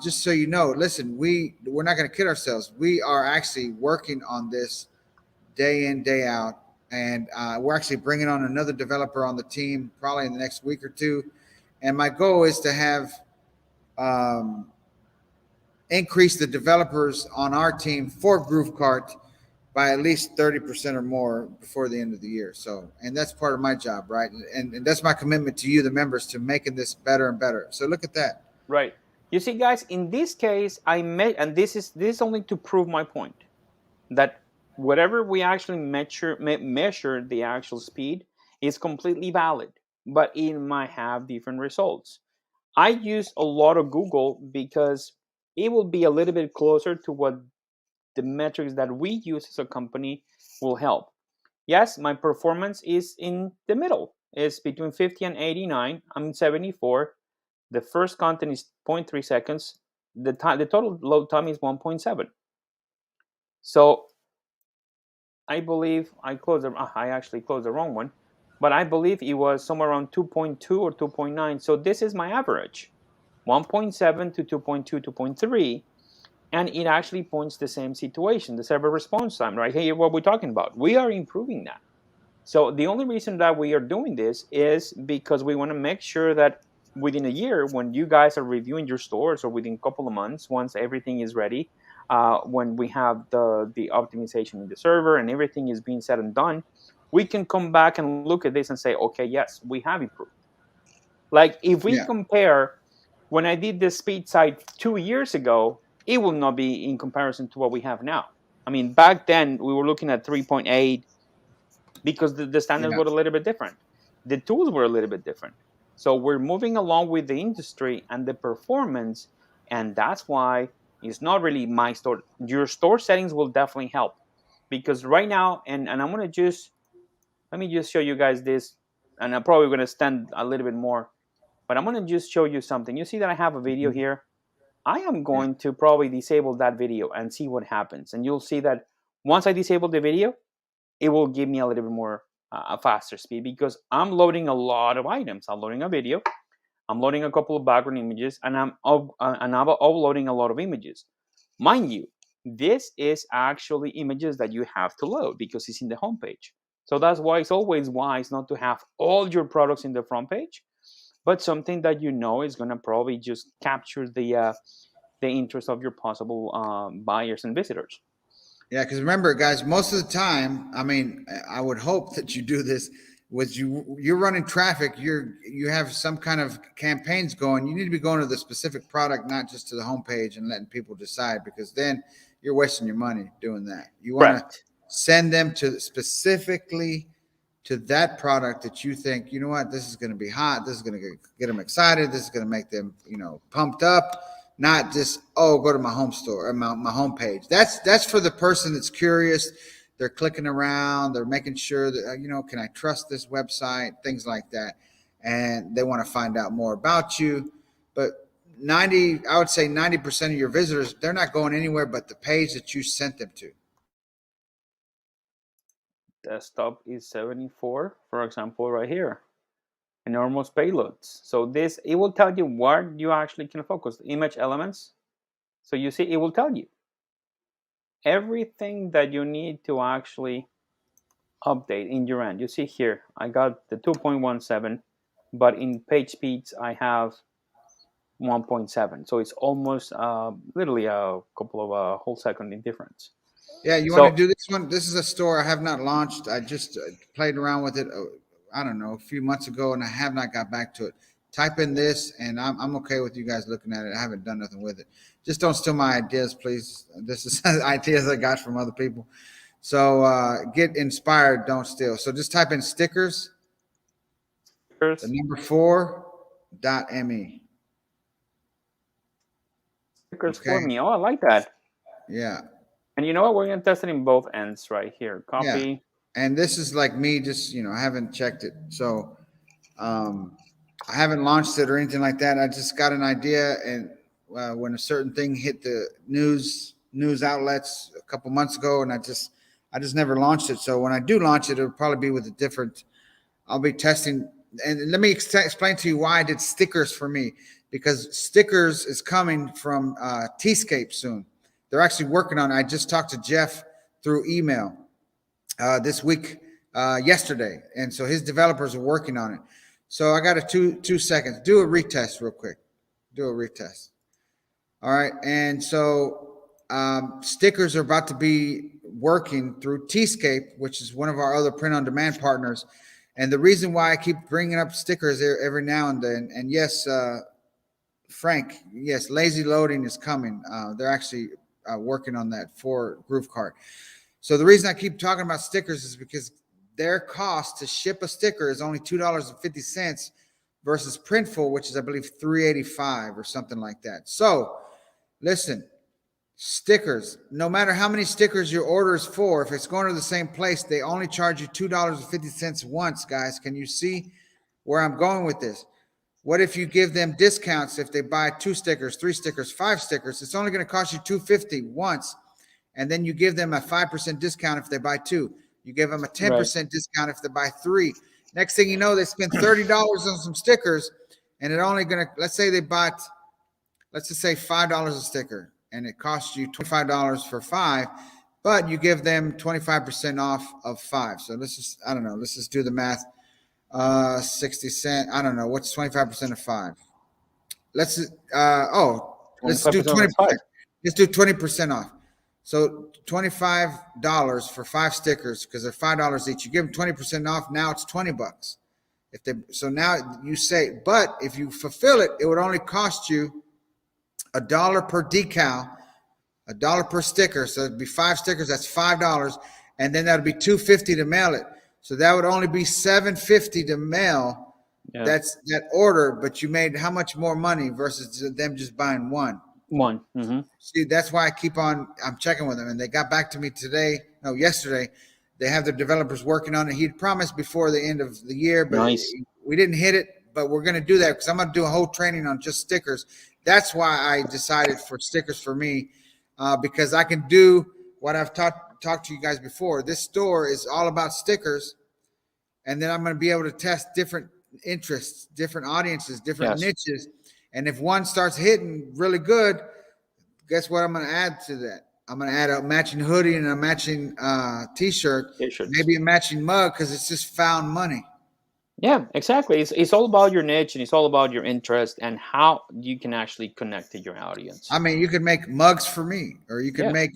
Just so you know, listen, we're not going to kid ourselves. We are actually working on this day in, day out. And we're actually bringing on another developer on the team probably in the next week or two. And my goal is to have um, increase the developers on our team for GrooveKart by at least 30% or more before the end of the year. So, and that's part of my job, right? And that's my commitment to you, the members, to making this better and better. So look at that. right. You see, guys, in this case, I made, and this is only to prove my point that whatever we actually measure the actual speed is completely valid, but it might have different results. I use a lot of Google because it will be a little bit closer to what the metrics that we use as a company will help. Yes, my performance is in the middle. It's between 50 and 89. I'm 74. The first content is 0.3 seconds. The total load time is 1.7. So I believe I actually closed the wrong one, but I believe it was somewhere around 2.2 or 2.9. So this is my average, 1.7 to 2.2, 2.3. And it actually points the same situation, the server response time, right? Here, what we're talking about. We are improving that. So the only reason that we are doing this is because we want to make sure that within a year, when you guys are reviewing your stores, or within a couple of months, once everything is ready, when we have the optimization in the server and everything is being said and done, we can come back and look at this and say, okay, yes, we have improved. Like if we compare when I did the speed site 2 years ago, it will not be in comparison to what we have now. I mean, back then we were looking at 3.8 because the standards Yeah. were a little bit different. The tools were a little bit different. So we're moving along with the industry and the performance, and that's why it's not really my store. Your store settings will definitely help, because right now, and I'm gonna just let me just show you guys this, and I'm probably gonna stand a little bit more, but I'm gonna just show you something. You see that I have a video here. I am Yeah. going to probably disable that video and see what happens, and you'll see that once I disable the video, it will give me a little bit more a faster speed, because I'm loading a lot of items. I'm loading a video, I'm loading a couple of background images, and I'm uploading a lot of images. Mind you, this is actually images that you have to load because it's in the homepage. So that's why it's always wise not to have all your products in the front page, but something that you know is going to probably just capture the interest of your possible buyers and visitors. Yeah, because remember, guys, most of the time, I mean, I would hope that you do this. Was you're running traffic, you have some kind of campaigns going. You need to be going to the specific product, not just to the homepage and letting people decide, because then you're wasting your money doing that. You want to Correct. send them to specifically to that product that you think, you know what, this is going to be hot. This is going to get them excited. This is going to make them, pumped up. Not just, oh, go to my home store or my home page. That's for the person that's curious. They're clicking around. They're making sure that, can I trust this website? Things like that. And they want to find out more about you. But I would say 90% of your visitors, they're not going anywhere but the page that you sent them to. Desktop is 74, for example, right here. Enormous payloads. So this, it will tell you what you actually can focus. Image elements. So you see, it will tell you everything that you need to actually update in your end. You see here, I got the 2.17, but in page speeds, I have 1.7. So it's almost literally a couple of whole second in difference. Yeah, you want to So do this one? This is a store I have not launched. I just played around with it, I don't know, a few months ago, and I have not got back to it. Type in this, and I'm okay with you guys looking at it. I haven't done nothing with it. Just don't steal my ideas, please. This is ideas I got from other people. So get inspired, don't steal. So just type in stickers, the stickers, number 4.me. stickers for Okay. me. Oh, I like that. Yeah. And you know what? We're going to test it in both ends right here. Yeah. Copy. And this is like me, just, I haven't checked it. So I haven't launched it or anything like that. I just got an idea, and when a certain thing hit the news outlets a couple months ago, and I just never launched it. So when I do launch it, it'll probably be with a different. I'll be testing, and let me explain to you why I did stickers for me, because stickers is coming from Tscape soon. They're actually working on it. I just talked to Jeff through email this week, yesterday, and so his developers are working on it. So I got a two seconds. Do a retest real quick. Do a retest. All right, and so stickers are about to be working through Tscape, which is one of our other print-on-demand partners. And the reason why I keep bringing up stickers there every now and then, and yes, Frank, yes, lazy loading is coming. They're actually working on that for GrooveKart. So the reason I keep talking about stickers is because their cost to ship a sticker is only $2.50 versus Printful, which is, I believe, $3.85 or something like that. So listen, stickers, no matter how many stickers your order is for, if it's going to the same place, they only charge you $2.50 once, guys. Can you see where I'm going with this? What if you give them discounts if they buy 2 stickers, 3 stickers, 5 stickers? It's only going to cost you $250 once, and then you give them a 5% discount if they buy 2. You give them a 10% discount if they buy 3. Next thing you know, they spend $30 on some stickers, and it only going to, let's say they bought, let's just say $5 a sticker, and it costs you $25 for 5, but you give them 25% off of 5. So let's just, I don't know, let's just do the math. 60 cents. I don't know. What's 25% of 5? Let's, let's do 20%. Let's do 20% off. So $25 for 5 stickers, because they're $5 each. You give them 20% off. Now it's $20. If they, so now you say, but if you fulfill it, it would only cost you $1 per decal, $1 per sticker. So it'd be 5 stickers. That's $5, and then that'd be $250 to mail it. So that would only be $750 to mail. Yeah. That's that order, but you made how much more money versus them just buying one? Mm-hmm. See, that's why I keep on. I'm checking with them, and they got back to me yesterday. They have their developers working on it. He'd promised before the end of the year, but we didn't hit it. But we're going to do that because I'm going to do a whole training on just stickers. That's why I decided for stickers for me, because I can do what I've talked to you guys before. This store is all about stickers, and then I'm going to be able to test different interests, different audiences, different niches. And if one starts hitting really good, guess what I'm going to add to that? I'm going to add a matching hoodie and a matching t-shirt, maybe a matching mug, because it's just found money. Yeah, exactly. It's all about your niche, and it's all about your interest and how you can actually connect to your audience. I mean, you could make mugs for me, or you could make,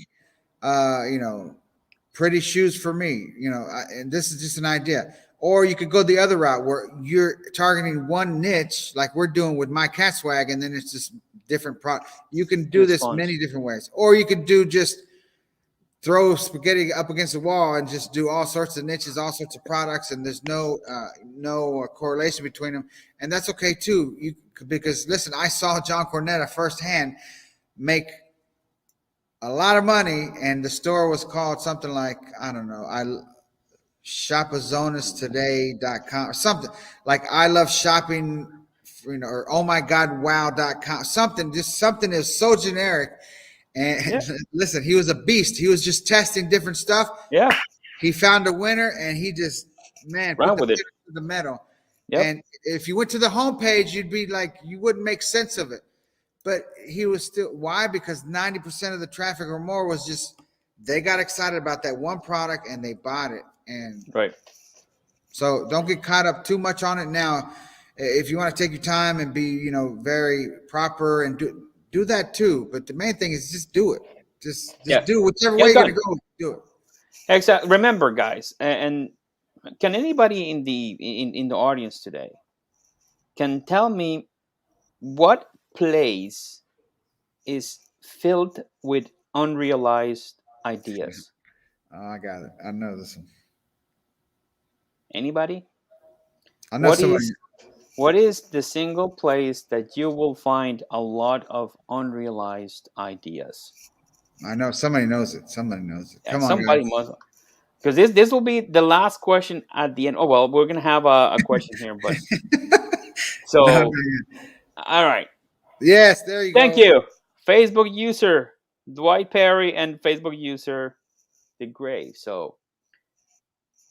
pretty shoes for me, and this is just an idea. Or you could go the other route where you're targeting one niche, like we're doing with my cat swag, and then it's just different product. You can do this many different ways. Or you could do just throw spaghetti up against the wall and just do all sorts of niches, all sorts of products, and there's no correlation between them. And that's okay too. Because listen, I saw John Cornetta firsthand make a lot of money, and the store was called something like, I don't know, shopazonastoday.com or something like I love shopping, or oh my god wow.com, something is so generic. And listen, he was a beast. He was just testing different stuff. Yeah, he found a winner, and he just put the metal. And if you went to the homepage, you'd be like, you wouldn't make sense of it. But he was still, why? Because 90% of the traffic or more was just, they got excited about that one product and they bought it. And so don't get caught up too much on it now. If you want to take your time and be, very proper, and do that too. But the main thing is just do it. Just do whichever way you're going to go, do it. Exactly. Remember, guys, and can anybody in the audience today can tell me what place is filled with unrealized ideas? Oh, I got it. I know this one. Anybody? I know somebody. What is the single place that you will find a lot of unrealized ideas? I know somebody knows it. Somebody knows it. Come on, somebody must. Because this will be the last question at the end. Oh well, we're gonna have a question here, but so all right. Yes, there you go. Thank you, Facebook user Dwight Perry and Facebook user The Gray. So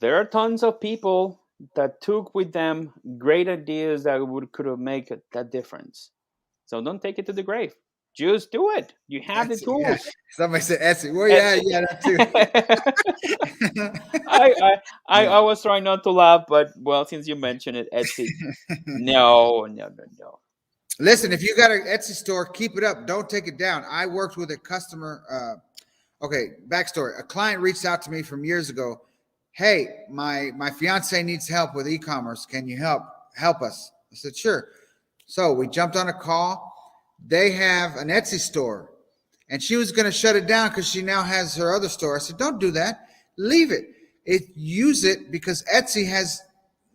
there are tons of people that took with them great ideas that could have made that difference. So don't take it to the grave. Just do it. You have the tools. Yeah. Somebody said Etsy. Well, yeah, that too. I was trying not to laugh, but well, since you mentioned it, Etsy. No. Listen, if you got an Etsy store, keep it up. Don't take it down. I worked with a customer. Okay, backstory. A client reached out to me from years ago. Hey, my fiance needs help with e-commerce. Can you help us? I said, sure. So we jumped on a call. They have an Etsy store, and she was going to shut it down because she now has her other store. I said, don't do that. Leave it. Use it because Etsy has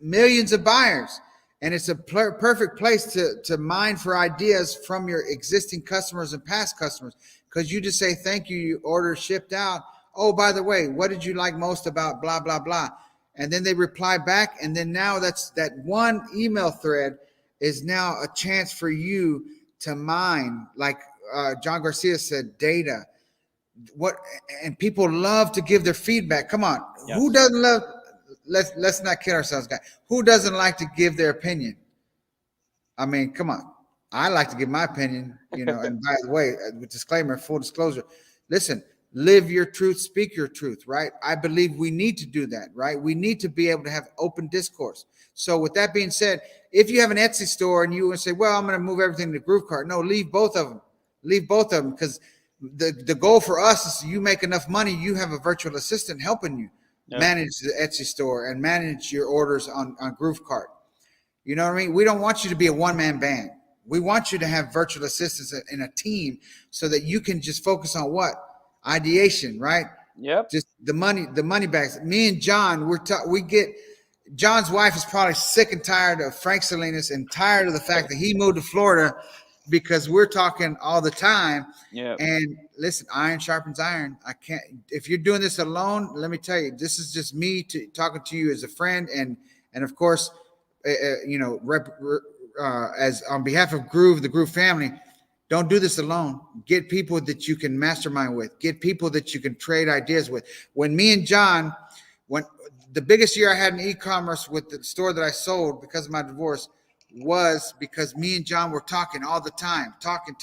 millions of buyers, and it's a perfect place to mine for ideas from your existing customers and past customers, because you just say, thank you, your order shipped out. Oh, by the way, what did you like most about blah, blah, blah? And then they reply back. And then now that's that one email thread. is now a chance for you to mine, like John Garcia said, data. What and people love to give their feedback. Come on, who Yes. doesn't love? Let's not kid ourselves, guys. Who doesn't like to give their opinion? I mean, come on. I like to give my opinion, and by the way, with disclaimer, full disclosure, listen, live your truth, speak your truth, right? I believe we need to do that, right? We need to be able to have open discourse. So with that being said, if you have an Etsy store and you want to say, well, I'm going to move everything to GrooveKart, no, leave both of them. Leave both of them, because the goal for us is you make enough money, you have a virtual assistant helping you Yep. manage the Etsy store and manage your orders on GrooveKart. You know what I mean? We don't want you to be a one-man band. We want you to have virtual assistants in a team so that you can just focus on what? Ideation, right? Yep. Just the money bags. Me and John, we get John's wife is probably sick and tired of Frank Salinas and tired of the fact that he moved to Florida because we're talking all the time. Yep. And listen, iron sharpens iron. I can't. If you're doing this alone, let me tell you, this is just me talking to you as a friend, and of course, as on behalf of Groove, the Groove family. Don't do this alone. Get people that you can mastermind with. Get people that you can trade ideas with. When me and John, when the biggest year I had in e-commerce with the store that I sold because of my divorce was because me and John were talking all the time, talking.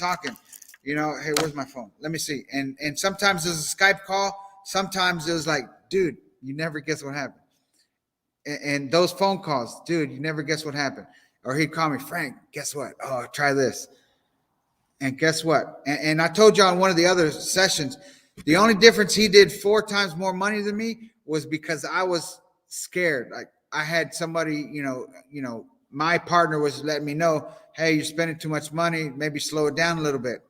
Hey, where's my phone? Let me see. And sometimes there's a Skype call. Sometimes it was like, dude, you never guess what happened. And those phone calls, dude, you never guess what happened. Or he'd call me, Frank, guess what? Oh, try this. And guess what? And I told you on one of the other sessions, the only difference he did 4 times more money than me was because I was scared. Like I had somebody, my partner was letting me know, hey, you're spending too much money. Maybe slow it down a little bit.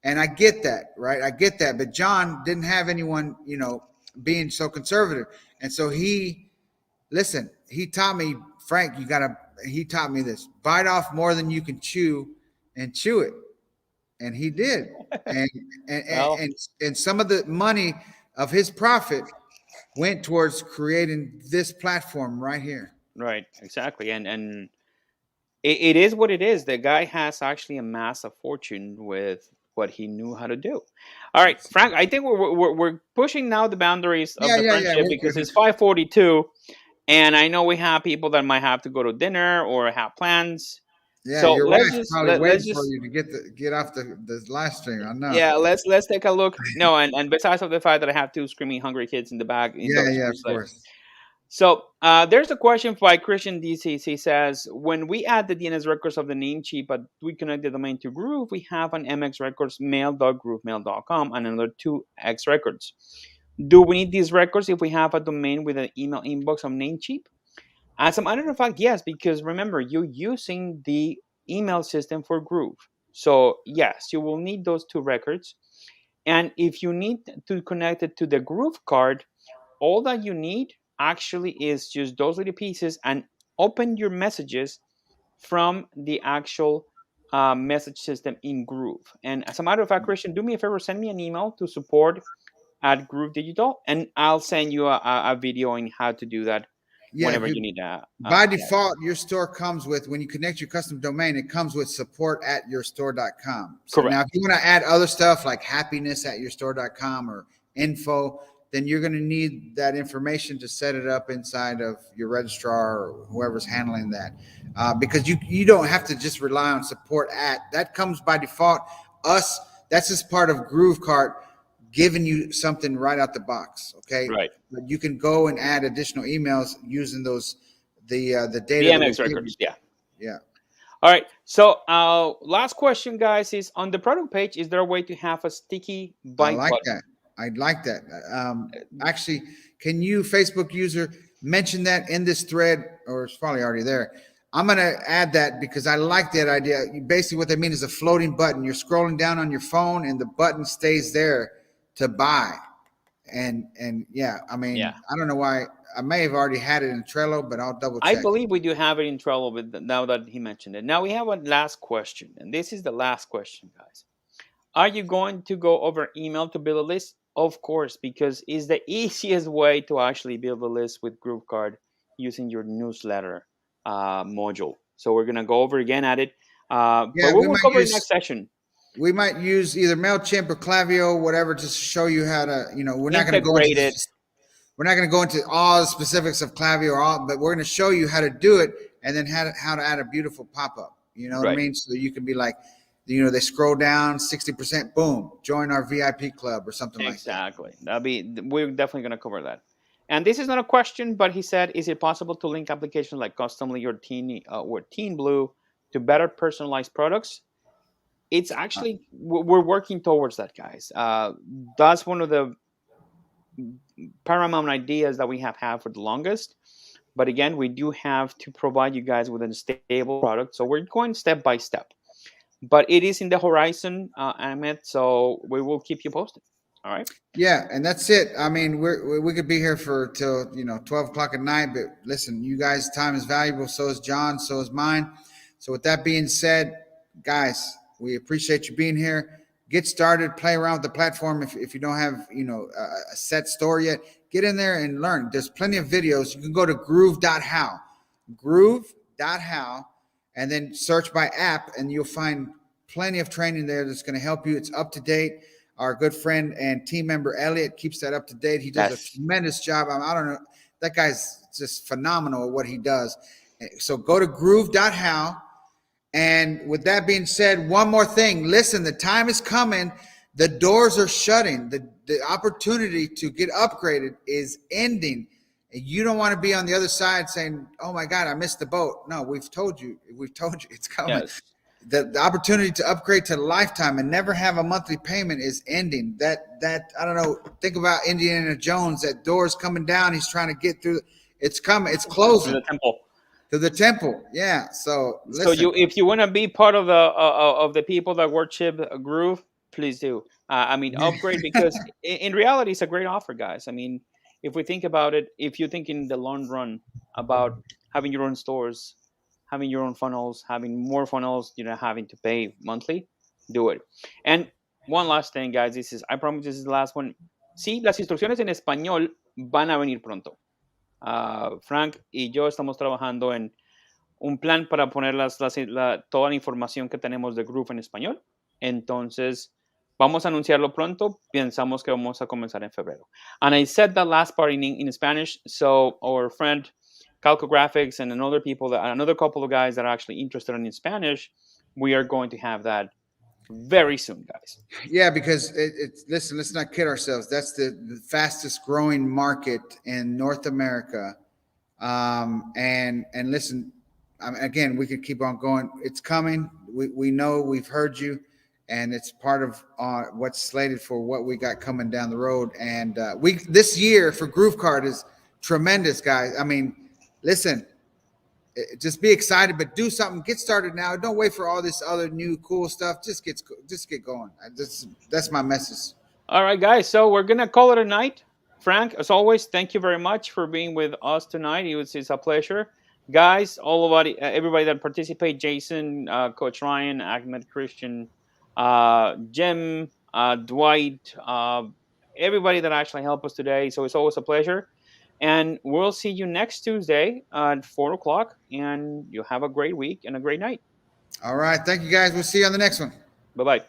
And I get that, right? I get that. But John didn't have anyone, being so conservative. And so he taught me, Frank, he taught me this: bite off more than you can chew and chew it. And he did. And and Well, and and some of the money of his profit went towards creating this platform right here. right, exactly, and it is what it is. The guy has actually amassed a fortune with what he knew how to do. All right, Frank, I think we're pushing now the boundaries of Yeah, the yeah, yeah. friendship because it's 5:42, and I know we have people that might have to go to dinner or have plans. Yeah, So your let's wife's just probably let's waiting for just you to get off the live stream. I know. yeah, let's take a look. No, and besides of the fact that I have 2 screaming hungry kids in the back in the Yeah, other yeah, screen of there. course. So there's a question by Christian DCC. He says, when we add the DNS records of the name chip, but we connect the domain to Groove, we have an MX records mail.groovemail.com and another 2X records. Do we need these records if we have a domain with an email inbox of Namecheap? As a matter of fact, yes, because remember, you're using the email system for Groove. So yes, you will need those 2 records. And if you need to connect it to the Groove card, all that you need actually is just those little pieces and open your messages from the actual message system in Groove. And as a matter of fact, Christian, do me a favor, send me an email to support at Groove Digital, and I'll send you a video on how to do that Yeah, whenever if you you need by default, your store comes with, when you connect your custom domain, it comes with support@yourstore.com. So now correct. if you want to add other stuff like happiness@yourstore.com or info, then you're going to need that information to set it up inside of your registrar or whoever's handling that. Because you don't have to just rely on support at that comes by default. That's just part of GrooveKart giving you something right out the box. Okay. Right. But you can go and add additional emails using the The data that we MX give you. records, yeah. Yeah, All right. So, last question, guys, is on the product page. Is there a way to have a sticky I buy like button? that. I'd like that. Actually, can you, Facebook user, mention that in this thread, or it's probably already there? I'm going to add that because I like that idea. Basically, what they mean is a floating button. You're scrolling down on your phone, and the button stays there to buy. And yeah, I Yeah. mean, I don't know why. I may have already had it in Trello, but I'll double I check. believe we do have it in Trello with now that he mentioned it. Now we have a last question, and this is the last question, guys. Are you going to go over email to build a list? Of course, because it's the easiest way to actually build a list with GrooveKart using your newsletter module. So we're gonna go over again at it, Yeah, but we we will might cover it use next session. we might use either MailChimp or Klaviyo, whatever, just to show you how to. We're not going to go into Integrate it. this. We're not going to go into all the specifics of Klaviyo or all, but we're going to show you how to do it and then how to add a beautiful pop up. You know what I Right. mean? So you can be like, they scroll down 60%, boom, join our VIP club or something like that. Exactly. We're definitely going to cover that. And this is not a question, but he said, is it possible to link applications like Customly or Teen Blue to better personalized products? It's actually, we're working towards that, guys. That's one of the paramount ideas that we have had for the longest. But again, we do have to provide you guys with a stable product. So we're going step by step. But it is in the horizon, Ahmed. So we will keep you posted. All right. Yeah, and that's it. I mean, we could be here for till 12 o'clock at night. But listen, you guys' time is valuable. So is John. So is mine. So with that being said, guys, we appreciate you being here. Get started. Play around with the platform. If you don't have a set store yet, get in there and learn. There's plenty of videos. You can go to Groove.how, Groove.how, and then search by app, and you'll find plenty of training there that's going to help you. It's up to date. Our good friend and team member Elliot keeps that up to date. He does a tremendous job. I don't know. That guy's just phenomenal at what he does. So go to Groove.how. And with that being said, one more thing. Listen, the time is coming. The doors are shutting. The opportunity to get upgraded is ending. And you don't want to be on the other side saying, oh my God, I missed the boat. No, we've told you it's coming. Yes. The opportunity to upgrade to lifetime and never have a monthly payment is ending. That I don't know. Think about Indiana Jones. That door's coming down. He's trying to get through. It's coming. It's closing. To the temple. To the temple. Yeah. So listen. So if you want to be part of the people that worship Groove, please do. I mean, upgrade, because in reality, it's a great offer, guys. I mean, if we think about it, if you think in the long run about having your own stores, having your own funnels, having more funnels, having to pay monthly, do it. And one last thing, guys, I promise this is the last one. Sí, las instrucciones en español van a venir pronto. Frank y yo estamos trabajando en un plan para poner toda la información que tenemos de Groove en español. Entonces, vamos a anunciarlo pronto. Pensamos que vamos a comenzar en febrero. And I said that last part in Spanish, so our friend Calco Graphics and another couple of guys that are actually interested in Spanish, we are going to have that very soon, guys. Yeah, because listen, let's not kid ourselves. That's the fastest growing market in North America. And listen, again, we could keep on going. It's coming. We know, we've heard you, and it's part of what's slated for what we got coming down the road. And this year for GrooveKart is tremendous, guys. I mean, listen, just be excited, but do something. Get started now. Don't wait for all this other new cool stuff. Just get going. That's my message. All right, guys. So we're gonna call it a night. Frank, as always, thank you very much for being with us tonight. It's a pleasure, guys. Everybody that participate: Jason, Coach Ryan, Ahmed, Christian, Jim, Dwight, everybody that actually helped us today. So it's always a pleasure. And we'll see you next Tuesday at 4 o'clock. And you have a great week and a great night. All right. Thank you, guys. We'll see you on the next one. Bye-bye.